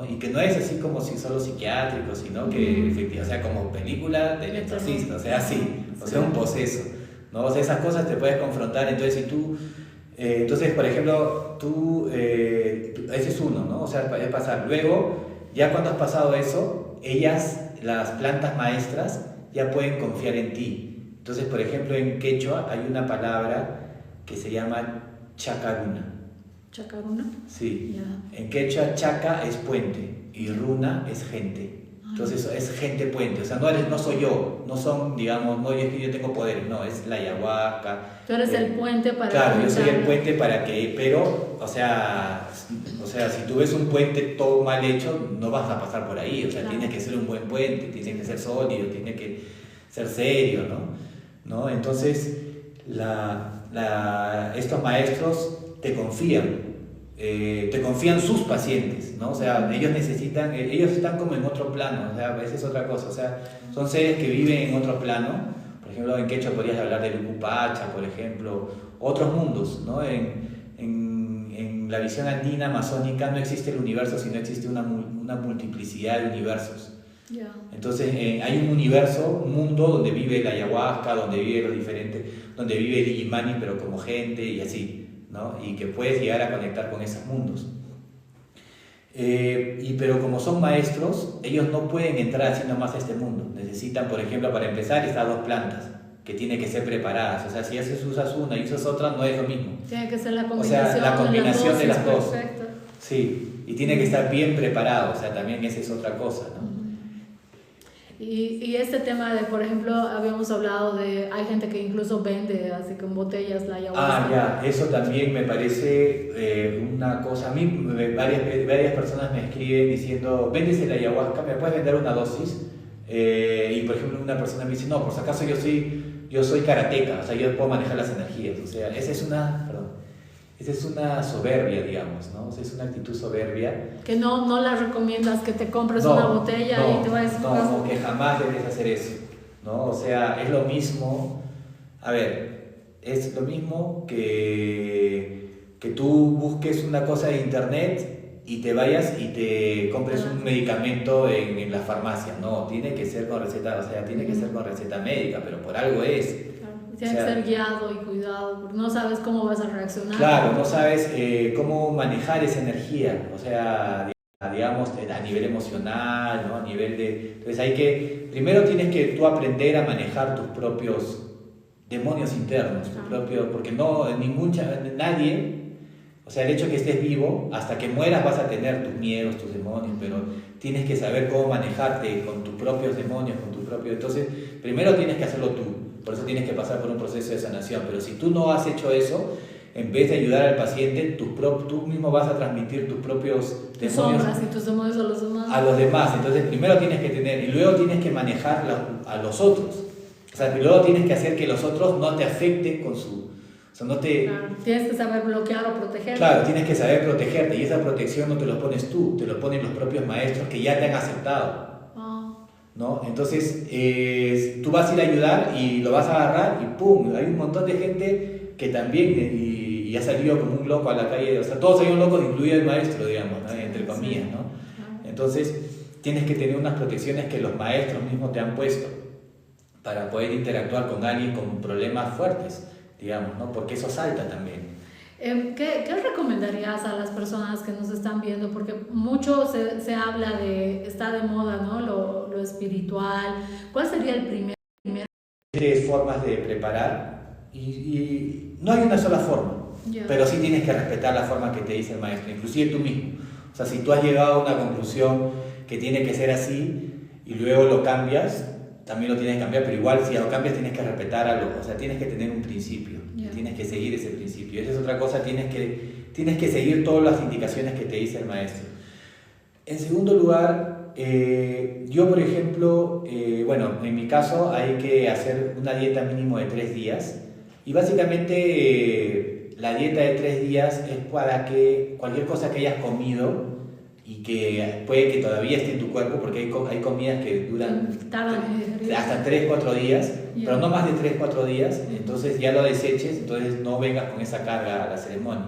y que no es así como si solo psiquiátrico, sino que efectivamente, o sea, como película del exorcista, o sea, así, o sea, un poseso, ¿no? O sea, esas cosas te puedes confrontar, entonces si tú, entonces, por ejemplo, ese es uno, ¿no? O sea, es pasar. Luego, ya cuando has pasado eso, las plantas maestras, ya pueden confiar en ti. Entonces, por ejemplo, en quechua hay una palabra que se llama chacaruna. ¿Chacaruna? Sí. Yeah. En quechua, chaca es puente y runa es gente. Entonces es gente puente, o sea, no soy yo, no son, digamos, no es que yo tengo poderes, no, es la ayahuasca. Tú eres el puente para... Claro, yo soy el puente para que, pero, o sea, si tú ves un puente todo mal hecho, no vas a pasar por ahí, o sea, tiene que ser un buen puente, tiene que ser sólido, tiene que ser serio, ¿no? Entonces, estos maestros te confían sus pacientes, ¿no? O sea, ellos están como en otro plano, o sea, esa es otra cosa, o sea, son seres que viven en otro plano. Por ejemplo, en quechua podrías hablar del Ucupacha, por ejemplo, otros mundos, ¿no? En la visión andina, amazónica, no existe el universo, sino existe una multiplicidad de universos. Yeah. Entonces, hay un universo, un mundo donde vive la ayahuasca, donde vive lo diferente, donde vive el Illimani, pero como gente y así, ¿no? Y que puedes llegar a conectar con esos mundos. Pero como son maestros, ellos no pueden entrar así nomás a este mundo. Necesitan, por ejemplo, para empezar, estas 2 plantas que tienen que ser preparadas. O sea, si usas una y usas otra, no es lo mismo. Tiene que ser la combinación, o sea, la combinación de las dos. Perfecto. Sí, y tiene que estar bien preparado. O sea, también esa es otra cosa, ¿no? Y este tema de, por ejemplo, habíamos hablado de, hay gente que incluso vende así con botellas la ayahuasca. Eso también me parece una cosa. A mí varias personas me escriben diciendo, ¿vendes la ayahuasca? ¿Me puedes vender una dosis? Y por ejemplo una persona me dice, no, por si acaso yo soy karateca, o sea, yo puedo manejar las energías. O sea, esa es una soberbia, digamos, ¿no? O sea, es una actitud soberbia. Que no la recomiendas que te compres una botella y te vayas a tu casa. No, que jamás debes hacer eso, ¿no? O sea, es lo mismo, es lo mismo que tú busques una cosa de internet y te vayas y te compres un medicamento en la farmacia. No, tiene que ser con receta, o sea, tiene que ser con receta médica, pero por algo es. Tiene que ser guiado y cuidado, porque no sabes cómo vas a reaccionar. Claro, no sabes cómo manejar esa energía, o sea, digamos, a nivel emocional, ¿no? A nivel de... Entonces primero tienes que tú aprender a manejar tus propios demonios internos, porque nadie, o sea, el hecho de que estés vivo, hasta que mueras vas a tener tus miedos, tus demonios, pero tienes que saber cómo manejarte con tus propios demonios, entonces, primero tienes que hacerlo tú. Por eso tienes que pasar por un proceso de sanación. Pero si tú no has hecho eso, en vez de ayudar al paciente, tú mismo vas a transmitir tus propios demonios. Sombras y tus demonios a los demás. A los demás. Entonces, primero tienes que tener, y luego tienes que manejar a los otros. O sea, y luego tienes que hacer que los otros no te afecten con su... O sea, no te... Claro, tienes que saber bloquear o protegerte. Claro, tienes que saber protegerte. Y esa protección no te lo pones tú, te lo ponen los propios maestros que ya te han aceptado. ¿No? Entonces, tú vas a ir a ayudar y lo vas a agarrar y ¡pum! Hay un montón de gente que también y ha salido como un loco a la calle, o sea, todos son locos, incluido el maestro, digamos, ¿no? Entre comillas, ¿no? Entonces, tienes que tener unas protecciones que los maestros mismos te han puesto. para poder interactuar con alguien con problemas fuertes, digamos, ¿no? Porque eso salta también. ¿Qué recomendarías a las personas que nos están viendo? Porque mucho se habla de, está de moda, ¿no? Lo espiritual. ¿Cuál sería el primer? Tres formas de preparar y no hay una sola forma, pero sí tienes que respetar la forma que te dice el maestro, inclusive tú mismo. O sea, si tú has llegado a una conclusión que tiene que ser así y luego lo cambias, también lo tienes que cambiar, pero igual si lo cambias tienes que respetar algo, o sea, tienes que tener un principio, tienes que seguir ese principio. Esa es otra cosa, tienes que seguir todas las indicaciones que te dice el maestro. En segundo lugar, yo por ejemplo, bueno, en mi caso hay que hacer una dieta mínimo de 3 días y básicamente la dieta de 3 días es para que cualquier cosa que hayas comido y que puede que todavía esté en tu cuerpo, porque hay comidas que duran hasta 3-4 días, pero no más de 3-4 días, entonces ya lo deseches, entonces no vengas con esa carga a la ceremonia.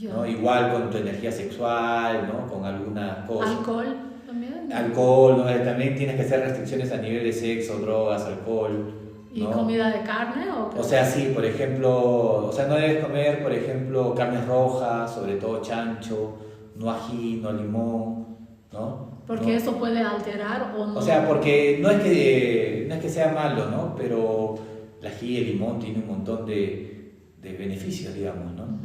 ¿No? Igual con tu energía sexual, ¿no? Con alguna cosa. ¿Alcohol también? Alcohol, ¿no? También tienes que hacer restricciones a nivel de sexo, drogas, alcohol. ¿No? ¿Y comida de carne? O sea, sí, por ejemplo, o sea, no debes comer, por ejemplo, carnes rojas, sobre todo chancho, no ají, no limón, ¿no? Porque ¿no? eso puede alterar o no. O sea, porque no es que sea malo, ¿no? Pero el ají y el limón tienen un montón de beneficios, digamos, ¿no?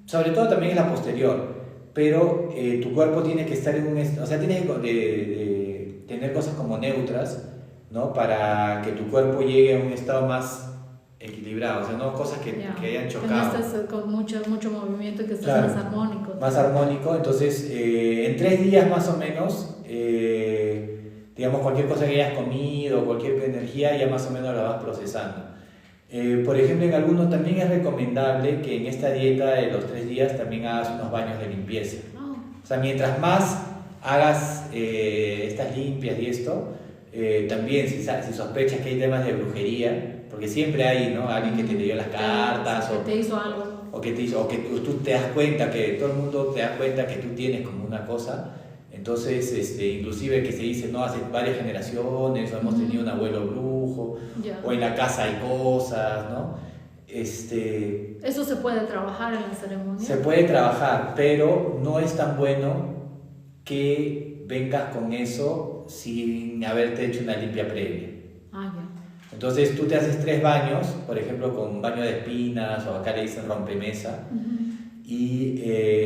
Sobre todo también en la posterior, pero tu cuerpo tiene que estar en un... O sea, tienes que tener cosas como neutras, ¿no? Para que tu cuerpo llegue a un estado más equilibrado, o sea, no cosas que hayan chocado. Que no estés con mucho movimiento y que estés claro, más armónico. Más armónico, entonces en 3 días más o menos, digamos, cualquier cosa que hayas comido, cualquier energía, ya más o menos la vas procesando. Por ejemplo, en algunos también es recomendable que en esta dieta de los 3 días también hagas unos baños de limpieza. O sea, mientras más hagas estas limpias y esto, también si sospechas que hay temas de brujería, porque siempre hay, ¿no? Alguien que te leyó las cartas que te hizo algo. O que tú te das cuenta, que todo el mundo te das cuenta que tú tienes como una cosa. Entonces, inclusive que se dice, no, hace varias generaciones, o hemos tenido un abuelo brujo, o en la casa hay cosas, ¿no? ¿Eso se puede trabajar en la ceremonia? Se puede trabajar, pero no es tan bueno que vengas con eso sin haberte hecho una limpia previa. Entonces tú te haces 3 baños, por ejemplo con baño de espinas, o acá le dicen rompemesa, y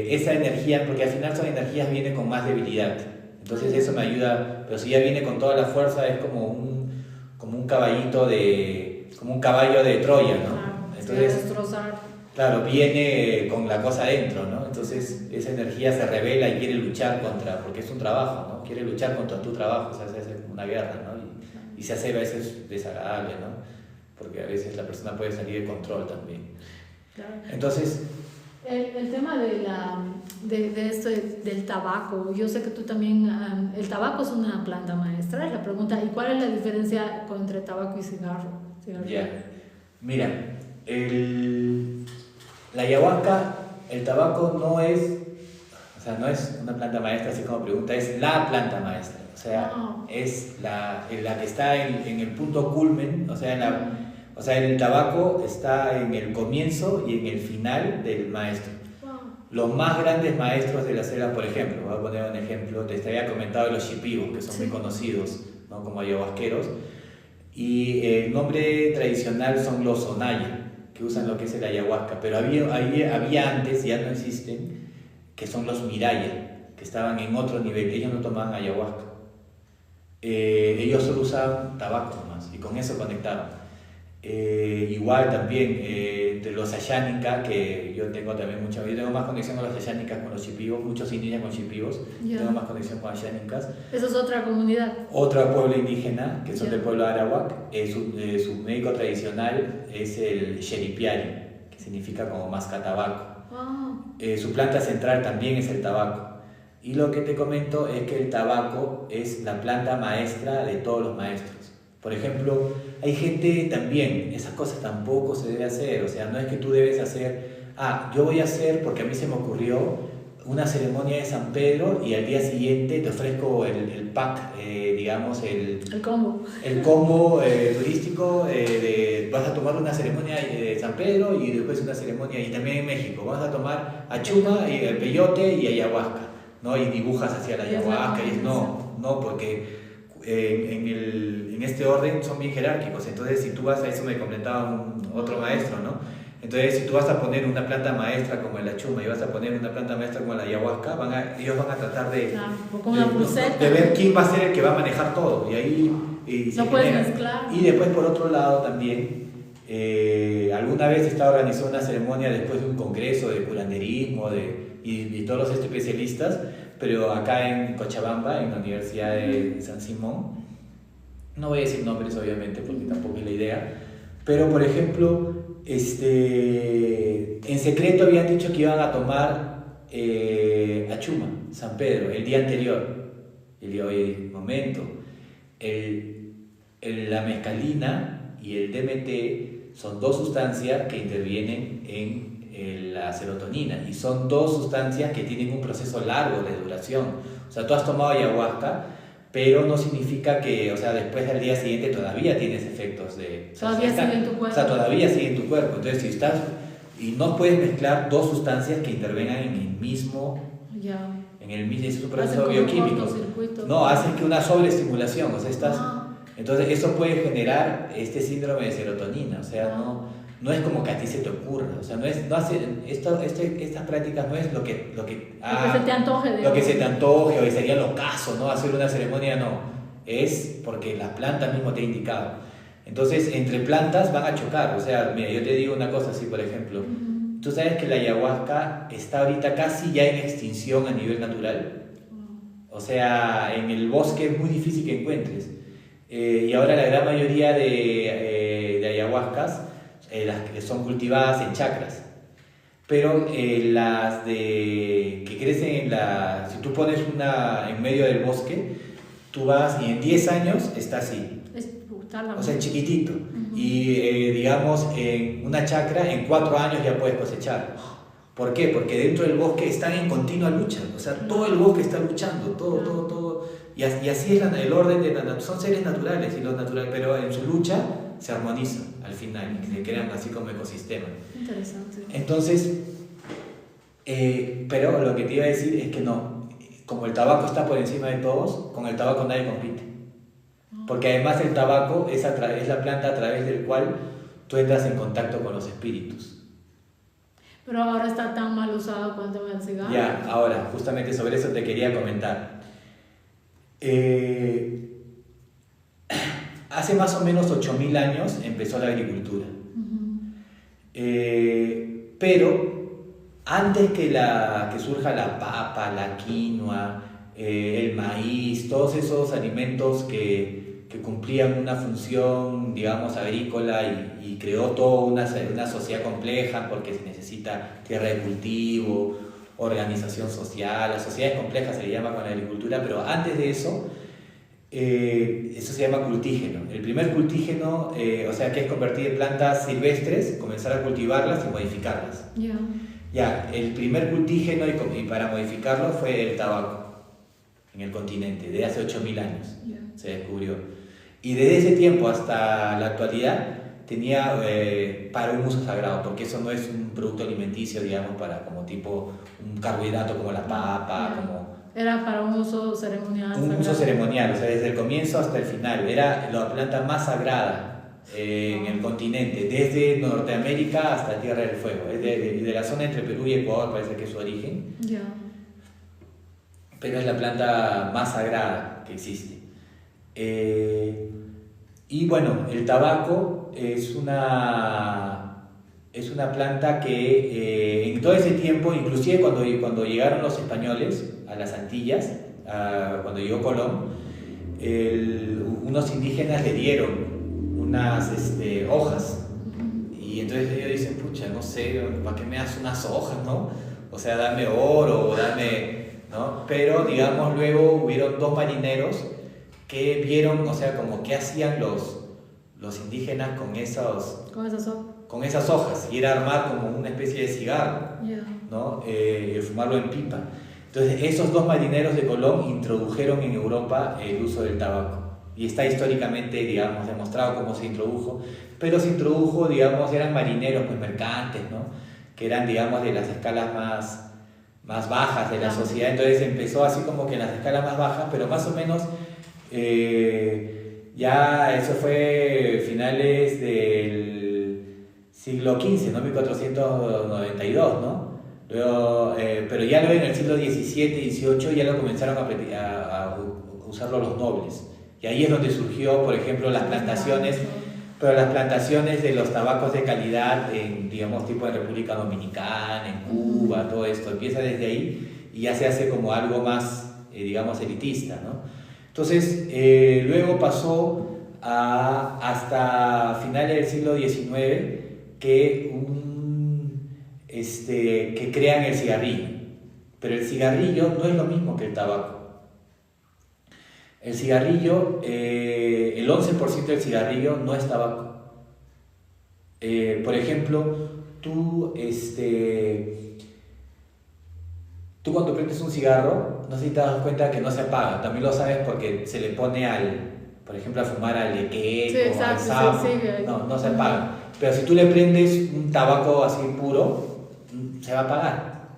esa energía, porque al final son energías, viene con más debilidad, entonces eso me ayuda, pero si ya viene con toda la fuerza es como un caballito como un caballo de Troya, ¿no? Entonces, claro, viene con la cosa adentro, ¿no? Entonces esa energía se revela y quiere luchar porque es un trabajo, ¿no? Quiere luchar contra tu trabajo, o sea, es una guerra, ¿no? Y se hace a veces desagradable, ¿no? Porque a veces la persona puede salir de control también. Claro. Entonces, el tema de esto del tabaco, yo sé que tú también, el tabaco es una planta maestra, es la pregunta, ¿y cuál es la diferencia entre tabaco y cigarro? Mira, la ayahuasca, el tabaco no es una planta maestra, así como pregunta, es la planta maestra. O sea, es la que está en el punto culmen, o sea, el tabaco está en el comienzo y en el final del maestro. Los más grandes maestros de la selva, por ejemplo, voy a poner un ejemplo, te había comentado de los shipibos, que son muy conocidos, ¿no? Como ayahuasqueros, y el nombre tradicional son los onaya, que usan lo que es el ayahuasca, pero había antes, ya no existen, que son los miraya, que estaban en otro nivel, ellos no tomaban ayahuasca. Ellos solo usaban tabaco nomás y con eso conectaban. Igual también entre los ayánicas, que yo tengo más conexión con los ayánicas, con los chipivos, muchos indígenas con chipivos, tengo más conexión con ayánicas. ¿Eso es otra comunidad? Otro pueblo indígena, que son del pueblo arawak, su médico tradicional es el xeripiari, que significa como mascatabaco. Su planta central también es el tabaco. Y lo que te comento es que el tabaco es la planta maestra de todos los maestros. Por ejemplo, hay gente también, esas cosas tampoco se debe hacer, o sea, no es que tú debes hacer, yo voy a hacer porque a mí se me ocurrió una ceremonia de San Pedro y al día siguiente te ofrezco el pack, digamos, el combo. El combo turístico, vas a tomar una ceremonia de San Pedro y después una ceremonia, y también en México, vas a tomar achuma, y el peyote y ayahuasca, ¿no? Y dibujas hacia la ayahuasca, y no, porque en este orden son bien jerárquicos, entonces si tú vas a eso, me comentaba otro maestro, ¿no? Entonces, si tú vas a poner una planta maestra como el achuma y vas a poner una planta maestra como la ayahuasca, ellos van a tratar de ver quién va a ser el que va a manejar todo. Y ahí no puedes mezclar. Y después, por otro lado, también, alguna vez estaba organizando una ceremonia después de un congreso de curanderismo y todos los especialistas, pero acá en Cochabamba, en la Universidad de San Simón. No voy a decir nombres, obviamente, porque tampoco es la idea, pero, por ejemplo, en secreto habían dicho que iban a tomar achuma, San Pedro, el día anterior. Y le digo, oye, momento, la mescalina y el DMT son dos sustancias que intervienen en la serotonina, y son dos sustancias que tienen un proceso largo de duración. O sea, tú has tomado ayahuasca, pero no significa que, o sea, después del día siguiente todavía tienes efectos de... Todavía sigue en tu cuerpo. O sea, todavía sigue en tu cuerpo. Entonces, si estás... Y no puedes mezclar dos sustancias que intervengan en el mismo... Ya. En el mismo... Es un proceso bioquímico. No, haces que una sobreestimulación, o sea, estás... Entonces, eso puede generar este síndrome de serotonina, o sea, no es como que a ti se te ocurra, o sea, estas prácticas no es lo que se te antoje. Lo que se te antoje, o sería lo caso, ¿no? Hacer una ceremonia, no. Es porque la planta mismo te ha indicado. Entonces, entre plantas van a chocar, o sea, mira, yo te digo una cosa así, por ejemplo, tú sabes que la ayahuasca está ahorita casi ya en extinción a nivel natural, o sea, en el bosque es muy difícil que encuentres. Y ahora la gran mayoría de ayahuascas, las que son cultivadas en chacras, pero las que crecen si tú pones una en medio del bosque, tú vas y en 10 años está así, o sea, chiquitito, y digamos en una chacra en 4 años ya puedes cosechar. ¿Por qué? Porque dentro del bosque están en continua lucha, o sea, todo el bosque está luchando, todo. Y así es el orden de son seres naturales, pero en su lucha se armonizan al final y se crean así como ecosistemas. Interesante. Entonces, pero lo que te iba a decir es que no, como el tabaco está por encima de todos, con el tabaco nadie compite. Porque además el tabaco es la planta a través del cual tú entras en contacto con los espíritus. Pero ahora está tan mal usado cuando el cigarro. Ya, ahora, justamente sobre eso te quería comentar. Hace más o menos 8.000 años empezó la agricultura. Pero antes que surja la papa, la quinoa, el maíz, todos esos alimentos que cumplían una función, digamos, agrícola y creó toda una sociedad compleja, porque se necesita tierra de cultivo, organización social, las sociedades complejas se le llama con la agricultura, pero antes de eso, eso se llama cultígeno. El primer cultígeno, o sea, que es convertir plantas silvestres, comenzar a cultivarlas y modificarlas. Ya, el primer cultígeno y para modificarlo fue el tabaco en el continente, de hace 8.000 años se descubrió. Y desde ese tiempo hasta la actualidad tenía para un uso sagrado, porque eso no es un producto alimenticio, digamos, para como tipo un carbohidrato como la papa, como... Era para un uso ceremonial. Un uso ceremonial, o sea, desde el comienzo hasta el final. Era la planta más sagrada en el continente, desde Norteamérica hasta Tierra del Fuego, de la zona entre Perú y Ecuador parece que es su origen. Pero es la planta más sagrada que existe. Y bueno, el tabaco es una planta que en todo ese tiempo, inclusive cuando llegaron los españoles a las Antillas, cuando llegó Colón, unos indígenas le dieron unas hojas, y entonces ellos dicen, pucha, no sé, ¿para qué me das unas hojas, no? O sea, dame oro, ¿no? Pero digamos luego hubieron 2 marineros que vieron, o sea, como qué hacían los indígenas con esas con esas hojas, y era armar como una especie de cigarro, ¿no? Fumarlo en pipa. Entonces esos dos marineros de Colón introdujeron en Europa el uso del tabaco, y está históricamente, digamos, demostrado cómo se introdujo, pero se introdujo, digamos, eran marineros, pues mercantes, ¿no? Que eran, digamos, de las escalas más bajas de la sociedad. Entonces empezó así como que en las escalas más bajas, pero más o menos ya eso fue finales del siglo XV, ¿no? 1492, ¿no? Luego, pero ya luego en el siglo XVII, XVIII ya lo comenzaron a usarlo los nobles. Y ahí es donde surgió, por ejemplo, las plantaciones, pero las plantaciones de los tabacos de calidad, en, digamos, tipo en República Dominicana, en Cuba, todo esto, empieza desde ahí y ya se hace como algo más, digamos, elitista, ¿no? Entonces, luego pasó hasta finales del siglo XIX que crean el cigarrillo, pero el cigarrillo no es lo mismo que el tabaco. El cigarrillo, el 11% del cigarrillo no es tabaco. Por ejemplo, tú cuando prendes un cigarro, no sé si te das cuenta que no se apaga. También lo sabes porque se le pone por ejemplo, a fumar al lequeco, al sapo. No se apaga. Pero si tú le prendes un tabaco así puro, se va a apagar.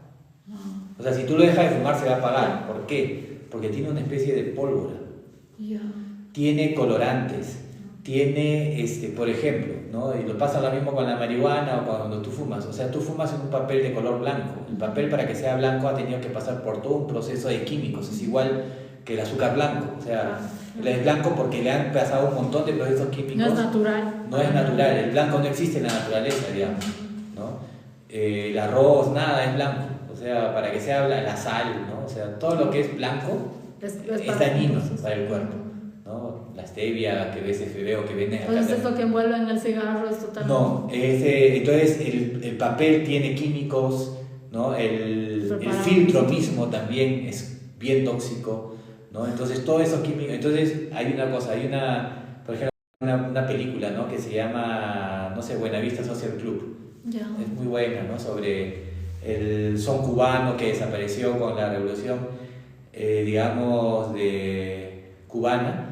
O sea, si tú lo dejas de fumar, se va a apagar. ¿Por qué? Porque tiene una especie de pólvora. Tiene colorantes. Tiene, por ejemplo, ¿no? Y lo pasa lo mismo con la marihuana o cuando tú fumas. O sea, tú fumas en un papel de color blanco. El papel, para que sea blanco, ha tenido que pasar por todo un proceso de químicos. Es igual que el azúcar blanco. O sea, es blanco porque le han pasado un montón de procesos químicos. No es natural. No es natural. El blanco no existe en la naturaleza, digamos, ¿no? El arroz, nada es blanco. O sea, para que sea la sal, ¿no? O sea, todo lo que es blanco es dañino para el cuerpo, ¿no? La stevia que ves FB o que venden acá. Entonces esto que envuelve en el cigarro es totalmente... No, entonces el papel tiene químicos, ¿no? El filtro mismo también es bien tóxico, ¿no? Entonces todos esos químicos... Entonces hay una cosa, por ejemplo, una película, ¿no? Que se llama, no sé, Buenavista Social Club. Es muy buena, ¿no? Sobre el son cubano que desapareció con la revolución, digamos, cubana.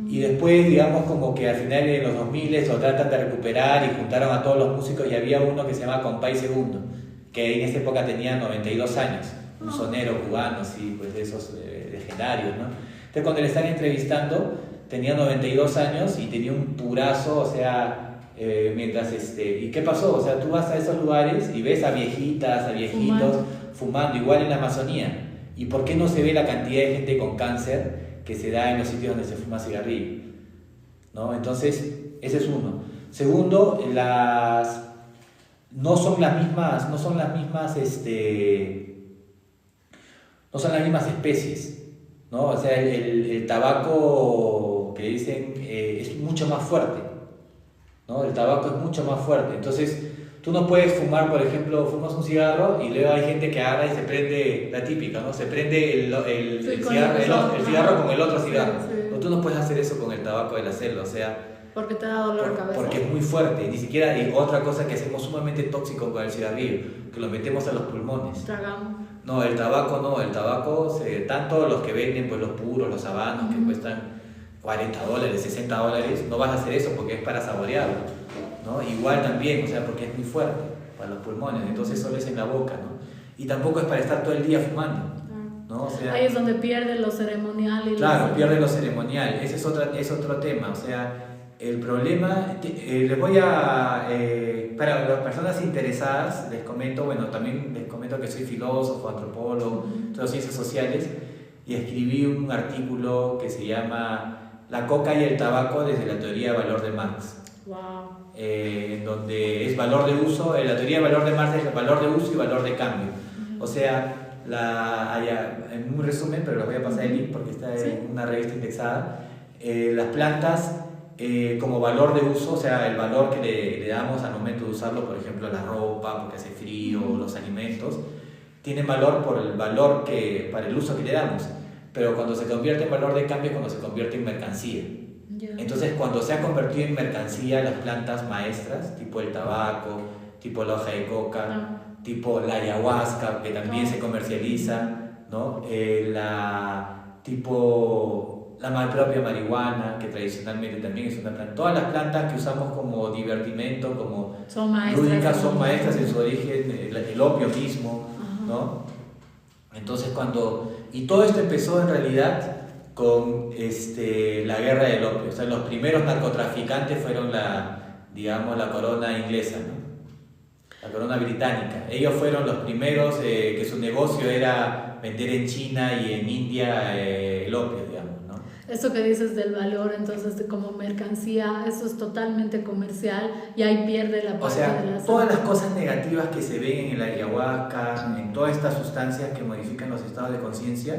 Y después, digamos, como que al final de los 2000 lo tratan de recuperar y juntaron a todos los músicos, y había uno que se llama Compay Segundo, que en esa época tenía 92 años, un sonero cubano, sí, pues de esos legendarios, ¿no? Entonces cuando le están entrevistando, tenía 92 años y tenía un purazo, o sea, mientras ¿y qué pasó? O sea, tú vas a esos lugares y ves a viejitas, a viejitos fumando igual en la Amazonía. ¿Y por qué no se ve la cantidad de gente con cáncer que se da en los sitios donde se fuma cigarrillo? ¿No? Entonces, ese es uno. Segundo, no son las mismas especies, ¿no? O sea, el tabaco que dicen es mucho más fuerte, ¿no? El tabaco es mucho más fuerte. Entonces, tú no puedes fumar, por ejemplo, fumas un cigarro y luego hay gente que agarra y se prende la típica, ¿no? Se prende el cigarro con el otro cigarro. No, tú no puedes hacer eso con el tabaco de la selva, o sea... Porque te da dolor de cabeza. Porque es muy fuerte, ni siquiera... Y otra cosa que hacemos sumamente tóxico con el cigarrillo, que lo metemos a los pulmones. Tragamos. No, el tabaco, tanto los que venden, pues los puros, los habanos, que cuestan $40, $60, no vas a hacer eso porque es para saborearlo, ¿no? Igual también, o sea, porque es muy fuerte para los pulmones, entonces solo es en la boca, ¿no? Y tampoco es para estar todo el día fumando, ¿no? O sea, ahí es donde pierde lo ceremonial. Claro, pierde lo ceremonial, ese es otro tema, o sea, el problema, les voy para las personas interesadas, les comento, también les comento que soy filósofo, antropólogo, todas ciencias sociales, y escribí un artículo que se llama La coca y el tabaco desde la teoría de valor de Marx. En donde es valor de uso, la teoría de valor de Marx es valor de uso y valor de cambio. O sea, en un resumen, pero les voy a pasar el link porque está en una revista indexada, las plantas como valor de uso, o sea, el valor que le damos al momento de usarlo, por ejemplo, la ropa, porque hace frío, los alimentos, tienen valor por el valor para el uso que le damos, pero cuando se convierte en valor de cambio es cuando se convierte en mercancía. Ya. Entonces, cuando se ha convertido en mercancía las plantas maestras, tipo el tabaco, tipo la hoja de coca, tipo la ayahuasca, que también se comercializa, ¿no? La propia marihuana, que tradicionalmente también es una planta. Todas las plantas que usamos como divertimento, como son maestras, lúdicas, son maestras en su origen, el opio mismo, ¿no? Entonces y todo esto empezó en realidad con la guerra del opio. O sea, los primeros narcotraficantes fueron la corona inglesa, ¿no? La corona británica. Ellos fueron los primeros que su negocio era vender en China y en India el opio, digamos, ¿no? Eso que dices del valor, entonces, como mercancía, eso es totalmente comercial y ahí pierde la parte de la salud. Todas las cosas negativas que se ven en la ayahuasca, en todas estas sustancias que modifican los estados de conciencia,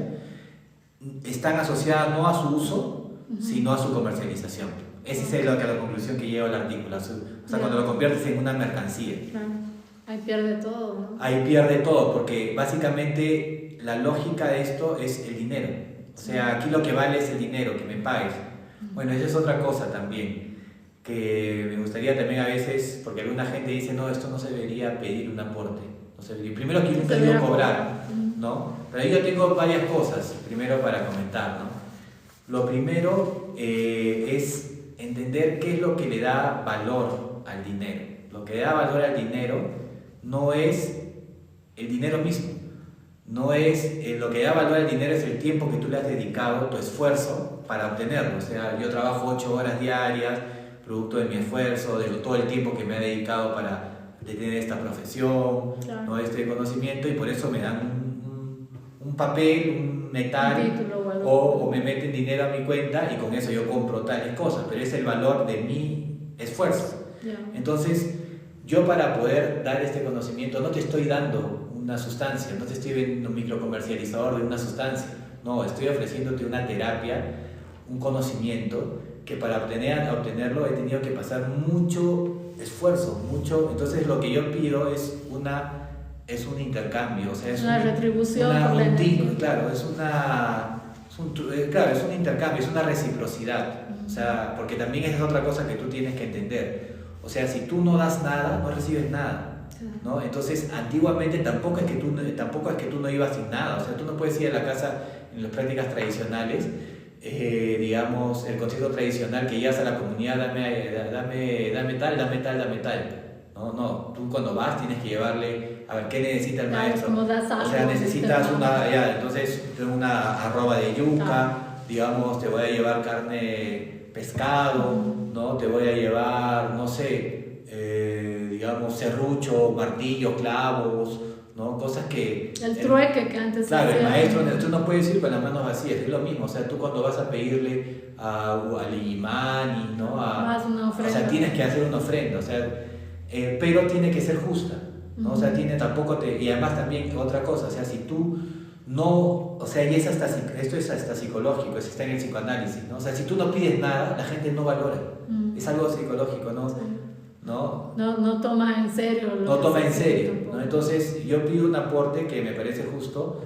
están asociadas no a su uso, sino a su comercialización. Esa es la conclusión que lleva el artículo. O sea, cuando lo conviertes en una mercancía. Claro. Ahí pierde todo, ¿no? Ahí pierde todo, porque básicamente la lógica de esto es el dinero. O sea, aquí lo que vale es el dinero, que me pagues. Bueno, esa es otra cosa también, que me gustaría también a veces, porque alguna gente dice, no, esto no se debería pedir un aporte. No se debería. Primero que nunca digo cobrar, ¿no? Pero ahí yo tengo varias cosas, primero para comentar, ¿no? Lo primero es entender qué es lo que le da valor al dinero. Lo que le da valor al dinero no es el dinero mismo, no es lo que da valor al dinero, es el tiempo que tú le has dedicado, tu esfuerzo para obtenerlo. O sea, yo trabajo 8 horas diarias, producto de mi esfuerzo, de todo el tiempo que me he dedicado para tener esta profesión, claro, ¿no? Este conocimiento, y por eso me dan un papel, un metal, un título, o me meten dinero a mi cuenta y con eso yo compro tales cosas, pero es el valor de mi esfuerzo. Entonces, yo para poder dar este conocimiento no te estoy dando una sustancia, no te estoy vendiendo un microcomercializador de una sustancia, no, estoy ofreciéndote una terapia, un conocimiento que para obtenerlo he tenido que pasar mucho esfuerzo, entonces lo que yo pido es un intercambio, o sea, es una retribución por la energía. Claro, es un intercambio, es una reciprocidad, o sea, porque también es otra cosa que tú tienes que entender. O sea, si tú no das nada, no recibes nada, ¿no? Entonces, antiguamente tampoco es que tú no ibas sin nada. O sea, tú no puedes ir a la casa en las prácticas tradicionales, digamos, el concepto tradicional que llegas a la comunidad, dame tal. No, tú cuando vas tienes que llevarle, a ver, ¿qué necesita el maestro? Como das algo, o sea, necesitas entonces tengo una arroba de yuca, digamos, te voy a llevar carne, pescado, ¿no? Te voy a llevar, no sé, digamos, serrucho, martillo, clavos, ¿no? Cosas que... El trueque que antes claro, el maestro, tú no puedes ir con las manos vacías, es lo mismo. O sea, tú cuando vas a pedirle al imán, ¿no? Más una ofrenda. O sea, tienes que hacer una ofrenda, o sea, pero tiene que ser justa, ¿no? O sea, y además también otra cosa, o sea, si tú no, o sea, y esto es hasta psicológico, está en el psicoanálisis, ¿no? O sea, si tú no pides nada, la gente no valora, es algo psicológico, ¿no? Sí. No toma en serio. No toma en serio, ¿no? Entonces yo pido un aporte que me parece justo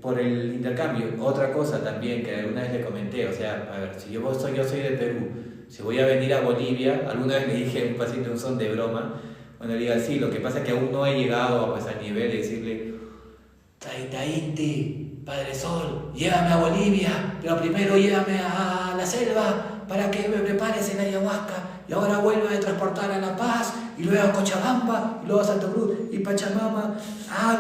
por el intercambio. Otra cosa también que alguna vez le comenté, o sea, a ver, si yo soy de Perú, si voy a venir a Bolivia, alguna vez le dije a un paciente un son de broma, bueno, le digo, sí, lo que pasa es que aún no he llegado pues, al nivel de decirle, Taita Inti, Padre Sol, llévame a Bolivia, pero primero llévame a la selva para que me prepares en ayahuasca, y ahora vuelvo a transportar a La Paz, y luego a Cochabamba, y luego a Santa Cruz, y Pachamama,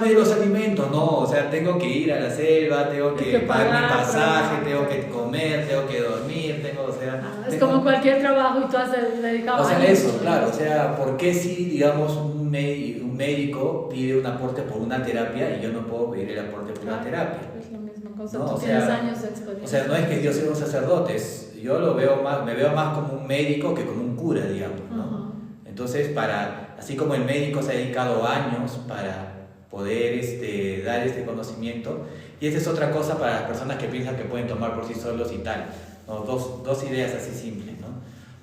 ve los alimentos. No, o sea, tengo que ir a la selva, tengo que pagar mi pasaje, tengo que comer, tengo que dormir, es como cualquier trabajo y tú has dedicado o sea, eso, claro, o sea, ¿por qué si, digamos, un médico pide un aporte por una terapia y yo no puedo pedir el aporte por una terapia? Es la misma cosa, ¿no? tú tienes años de experiencia. O sea, no es que yo sea un sacerdote, yo me veo más como un médico que como un cura, digamos, ¿no? Entonces, así como el médico se ha dedicado años para poder dar este conocimiento, y esa es otra cosa para las personas que piensan que pueden tomar por sí solos y tal, ¿no? Dos ideas así simples, ¿no?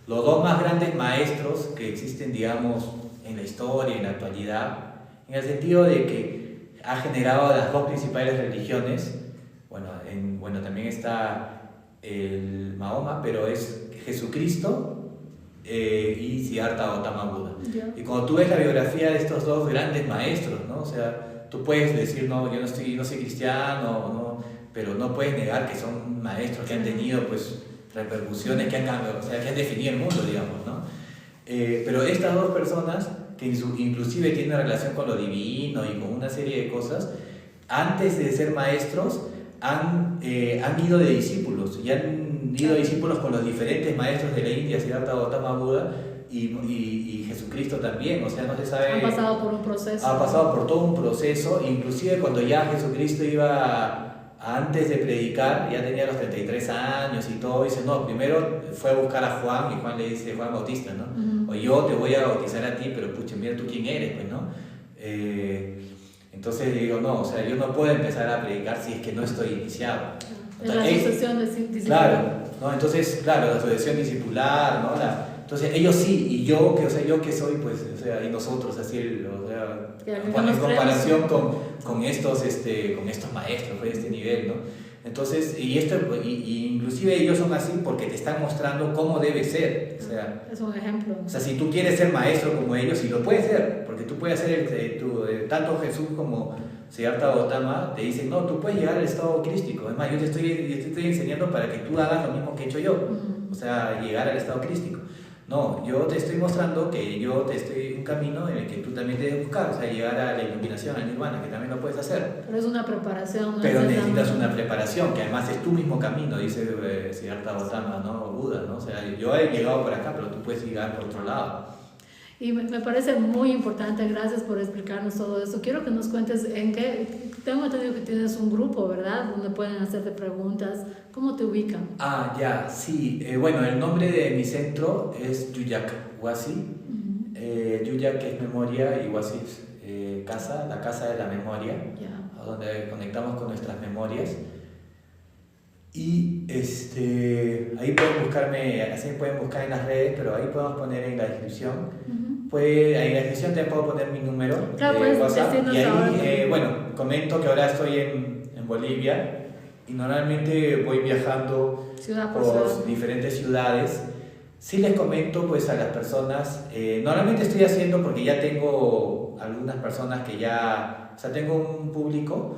Los dos más grandes maestros que existen, digamos, en la historia, en la actualidad, en el sentido de que ha generado las dos principales religiones, bueno, también está el Mahoma, pero es Jesucristo y Siddhartha Gautama Buda. Ya. Y cuando tú ves la biografía de estos dos grandes maestros, ¿no? O sea, tú puedes decir, no, yo no soy cristiano, no, pero no puedes negar que son maestros que han tenido pues, repercusiones, que han cambiado, o sea, que han definido el mundo, digamos, ¿no? Pero estas dos personas, que inclusive tienen relación con lo divino y con una serie de cosas, antes de ser maestros, han ido de discípulos, y han ido discípulos con los diferentes maestros de la India, Siddhartha Gautama Buda, y Jesucristo también, o sea, no se sabe... Han pasado por un proceso. Ha pasado por todo un proceso, inclusive cuando ya Jesucristo iba... Antes de predicar, ya tenía los 33 años y todo, dice, no, primero fue a buscar a Juan, y Juan le dice, Juan Bautista, ¿no? O yo te voy a bautizar a ti, pero pucha, mira tú quién eres, pues, ¿no? Entonces digo, no, o sea, yo no puedo empezar a predicar si es que no estoy iniciado. Es la asociación discipular. Claro, ¿no? Entonces, claro, la asociación discipular, ¿no? Entonces ellos sí, y yo que soy, pues, o sea, y nosotros, así, o sea, en comparación con estos maestros, pues, de este nivel, ¿no? Entonces, y inclusive ellos son así porque te están mostrando cómo debe ser, o sea... Es un ejemplo. O sea, si tú quieres ser maestro como ellos, y lo puedes ser, porque tú puedes ser, tanto Jesús como Siddhartha Gautama, te dicen, no, tú puedes llegar al estado crístico, es más, yo te estoy enseñando para que tú hagas lo mismo que he hecho yo, o sea, llegar al estado crístico. No, yo te estoy mostrando que yo te estoy un camino en el que tú también debes buscar, o sea, llegar a la iluminación, al nirvana, que también lo puedes hacer. Pero es una preparación. ¿No? Pero necesitas una preparación, que además es tu mismo camino, dice Siddhartha Gautama, ¿no? Buda, ¿no? O sea, yo he llegado por acá, pero tú puedes llegar por otro lado. Y me parece muy importante, gracias por explicarnos todo esto. Quiero que nos cuentes en qué, tengo entendido que tienes un grupo, ¿verdad? Donde pueden hacerte preguntas. ¿Cómo te ubican? Ah, ya, sí. Bueno, el nombre de mi centro es Yuyak Wasi. Yuyak es memoria y Wasi es casa, la casa de la memoria, donde conectamos con nuestras memorias. Y ahí pueden buscarme, así pueden buscar en las redes, pero ahí podemos poner en la descripción. Pues en la descripción te puedo poner mi número de WhatsApp. Y ahí, bueno, comento que ahora estoy en Bolivia y normalmente voy viajando por diferentes ciudades. Sí les comento pues a las personas, normalmente estoy haciendo porque ya tengo algunas personas que ya, o sea, tengo un público,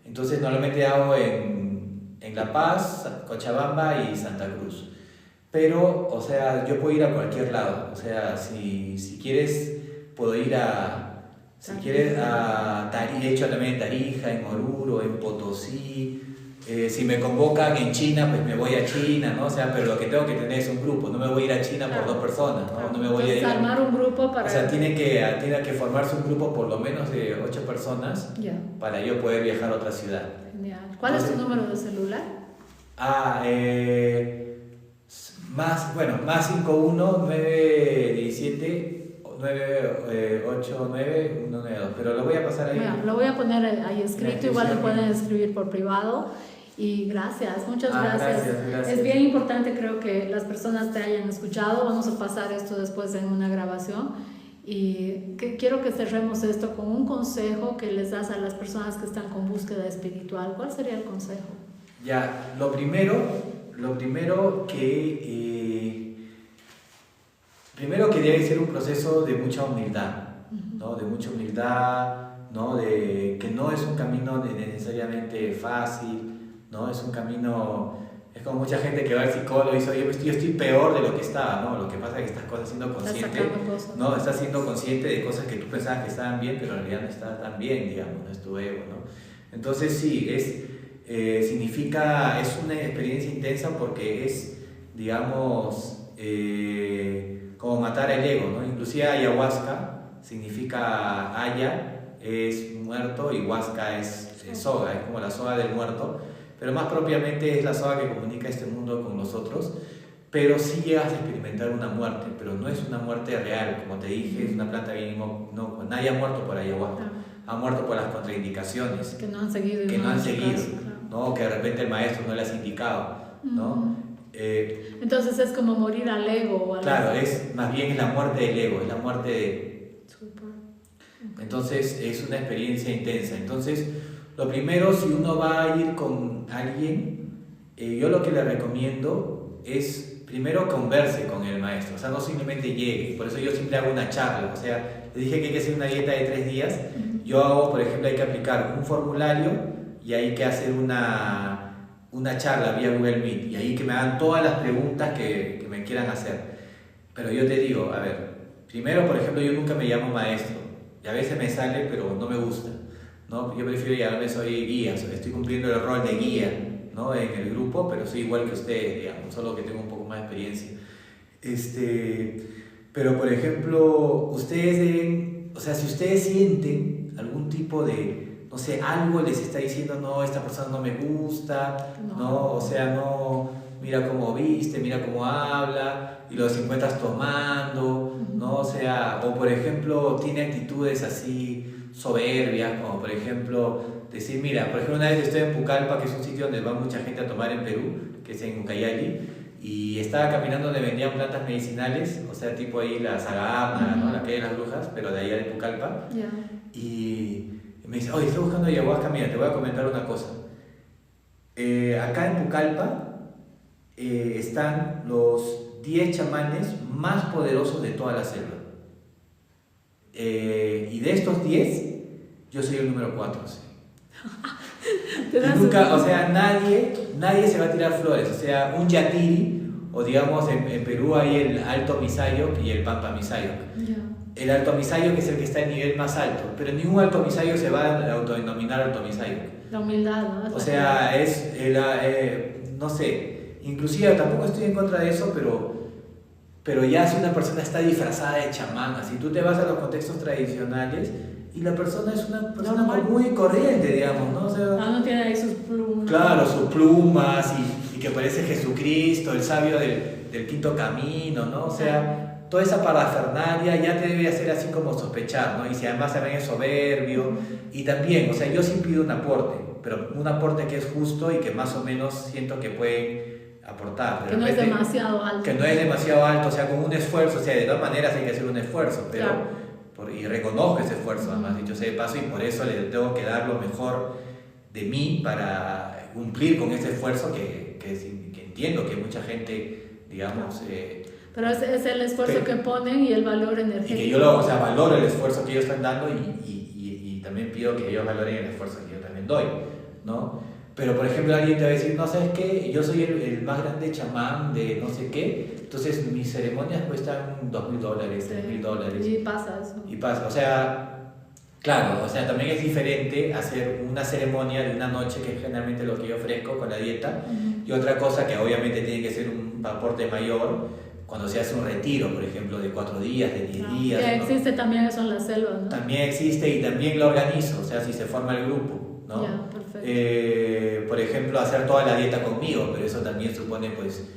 entonces normalmente hago en La Paz, Cochabamba y Santa Cruz. Pero, o sea, yo puedo ir a cualquier lado. O sea, si quieres, puedo ir si quieres a Tarija, he hecho también en Tarija, en Oruro, en Potosí. Si me convocan en China, pues me voy a China, ¿no? O sea, pero lo que tengo que tener es un grupo. No me voy a ir a China por 2 personas, ¿no? No me voy a ir armar un grupo para... O sea, tiene que formarse un grupo por lo menos de 8 personas para yo poder viajar a otra ciudad. Genial. ¿Cuál es tu número de celular? Más 51 917 989 192, pero lo voy a pasar ahí. Bueno, lo voy a poner ahí escrito, igual te pueden escribir por privado. Y gracias, muchas gracias. Es bien importante, creo que las personas te hayan escuchado. Vamos a pasar esto después en una grabación. Y quiero que cerremos esto con un consejo que les das a las personas que están con búsqueda espiritual. ¿Cuál sería el consejo? Ya, lo primero que debe ser un proceso de mucha humildad, ¿no? De mucha humildad, ¿no? De que no es un camino necesariamente fácil, ¿no? Es un camino, es como mucha gente que va al psicólogo y dice, yo estoy peor de lo que estaba, ¿no? Lo que pasa es que estás siendo consciente, ¿no? Estás siendo consciente de cosas que tú pensabas que estaban bien, pero en realidad no estaban tan bien, digamos, no es tu ego, ¿no? Entonces sí, es una experiencia intensa porque es, digamos, como matar el ego, ¿no? Inclusive ayahuasca significa haya, es muerto, y huasca es soga, es como la soga del muerto, pero más propiamente es la soga que comunica este mundo con nosotros, pero sí llegas a experimentar una muerte, pero no es una muerte real, como te dije, es una planta bien, nadie ha muerto por ayahuasca, ha muerto por las contraindicaciones que no han seguido, ¿no? Que de repente el maestro no le has indicado, ¿no? Entonces es como morir al ego. O claro, más bien es la muerte del ego, es la muerte de... Entonces es una experiencia intensa. Entonces, lo primero, si uno va a ir con alguien, yo lo que le recomiendo es primero converse con el maestro, o sea, no simplemente llegue. Por eso yo siempre hago una charla, o sea, le dije que hay que hacer una dieta de 3 días. Yo hago, por ejemplo, hay que aplicar un formulario y hay que hacer una charla vía Google Meet, y ahí que me hagan todas las preguntas que me quieran hacer. Pero yo te digo, a ver, primero, por ejemplo, yo nunca me llamo maestro, y a veces me sale, pero no me gusta, ¿no? Yo prefiero llamarme soy guía, estoy cumpliendo el rol de guía, ¿no? En el grupo, pero soy igual que ustedes, digamos, solo que tengo un poco más de experiencia. Pero, por ejemplo, ustedes deben, o sea, si ustedes sienten algún tipo de, no sé, algo les está diciendo, no, esta persona no me gusta, no, o sea, no, mira cómo viste, mira cómo habla, y los encuentras tomando, ¿no? O sea, o por ejemplo, tiene actitudes así soberbias, como por ejemplo, decir, mira, por ejemplo, una vez estoy en Pucallpa, que es un sitio donde va mucha gente a tomar en Perú, que es en Ucayali, y estaba caminando donde vendían plantas medicinales, o sea, tipo ahí la Sagama, ¿no? La calle de las Brujas, pero de allá de Pucallpa. Yeah. Y me dice, oye, estoy buscando ayahuasca, mira, te voy a comentar una cosa. Acá en Pucallpa están los 10 chamanes más poderosos de toda la selva. Y de estos 10, yo soy el número 4, sí. Y nunca, o sea, nadie se va a tirar flores, o sea, un yatiri, o digamos en Perú hay el Alto Misayoc y el Pampa Misayoc. Yeah. El Alto Misayoc es el que está en nivel más alto, pero ningún Alto Misayoc se va a autodenominar Alto Misayoc. La humildad, ¿no? O sea, es, no sé, inclusive tampoco estoy en contra de eso, pero ya si una persona está disfrazada de chamán, si tú te vas a los contextos tradicionales, y la persona es una persona muy corriente, digamos, ¿no? O sea, no tiene ahí sus plumas. Claro, sus plumas y que parece Jesucristo, el sabio del quinto camino, ¿no? O sea, toda esa parafernalia ya te debe hacer así como sospechar, ¿no? Y si además también es soberbio, y también, o sea, yo sí pido un aporte, pero un aporte que es justo y que más o menos siento que pueden aportar. Que no es demasiado alto. Que no es demasiado alto, o sea, con un esfuerzo, o sea, de todas maneras hay que hacer un esfuerzo, pero... Claro. Y reconozco ese esfuerzo, además dicho sea de paso, y por eso le tengo que dar lo mejor de mí para cumplir con ese esfuerzo que entiendo que mucha gente, digamos... pero es el esfuerzo que ponen y el valor energético. Y que yo valoro el esfuerzo que ellos están dando y también pido que ellos valoren el esfuerzo que yo también doy, ¿no? Pero, por ejemplo, alguien te va a decir, no, ¿sabes qué? Yo soy el más grande chamán de no sé qué, entonces mis ceremonias cuestan $2,000, $3,000. Y pasa eso. Y pasa, o sea, claro, o sea, también es diferente hacer una ceremonia de una noche, que es generalmente lo que yo ofrezco con la dieta, y otra cosa que obviamente tiene que ser un aporte mayor, cuando se hace un retiro, por ejemplo, de 4 días, de 10 días. Que existe también eso en la selva, ¿no? También existe y también lo organizo, o sea, si se forma el grupo, ¿no? Ya, perfecto. Por ejemplo, hacer toda la dieta conmigo, pero eso también supone, pues,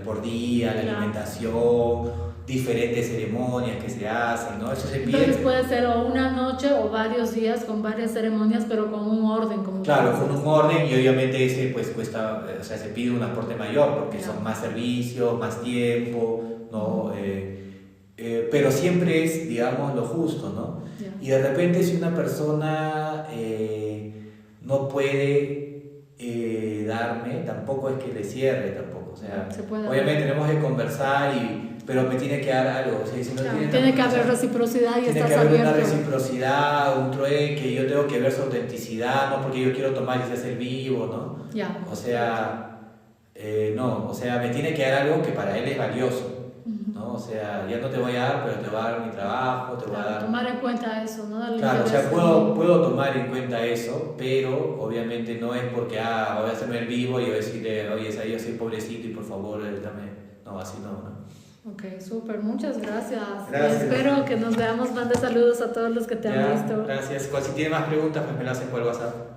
por día, la alimentación, diferentes ceremonias que se hacen, ¿no? Eso se pide. Entonces puede ser o una noche o varios días con varias ceremonias, pero con un orden. Claro, con un orden, y obviamente ese pues cuesta, o sea, se pide un aporte mayor porque son más servicios, más tiempo, ¿no? Pero siempre es, digamos, lo justo, ¿no? Y de repente si una persona no puede darme, tampoco es que le cierre tampoco, o sea, obviamente tenemos que conversar pero me tiene que dar algo, o sea, si no tiene que haber reciprocidad y estás abierto. Tiene que haber una reciprocidad, un trueque, yo tengo que ver su autenticidad, no porque yo quiero tomar y se hace el vivo, ¿no? O sea, no, o sea, me tiene que dar algo que para él es valioso, ¿no? O sea, ya no te voy a dar, pero te voy a dar mi trabajo, te voy a dar... Tomar en cuenta eso, ¿no? Claro, o sea, puedo tomar en cuenta eso, pero obviamente no es porque, voy a hacerme el vivo y voy a decirle, oye, yo soy pobrecito y por favor, dame... No, así no. Ok, súper, muchas gracias. Gracias. Espero que nos veamos. Mande saludos a todos los que te han visto. Gracias. Si tienen más preguntas, pues me las hacen por el WhatsApp.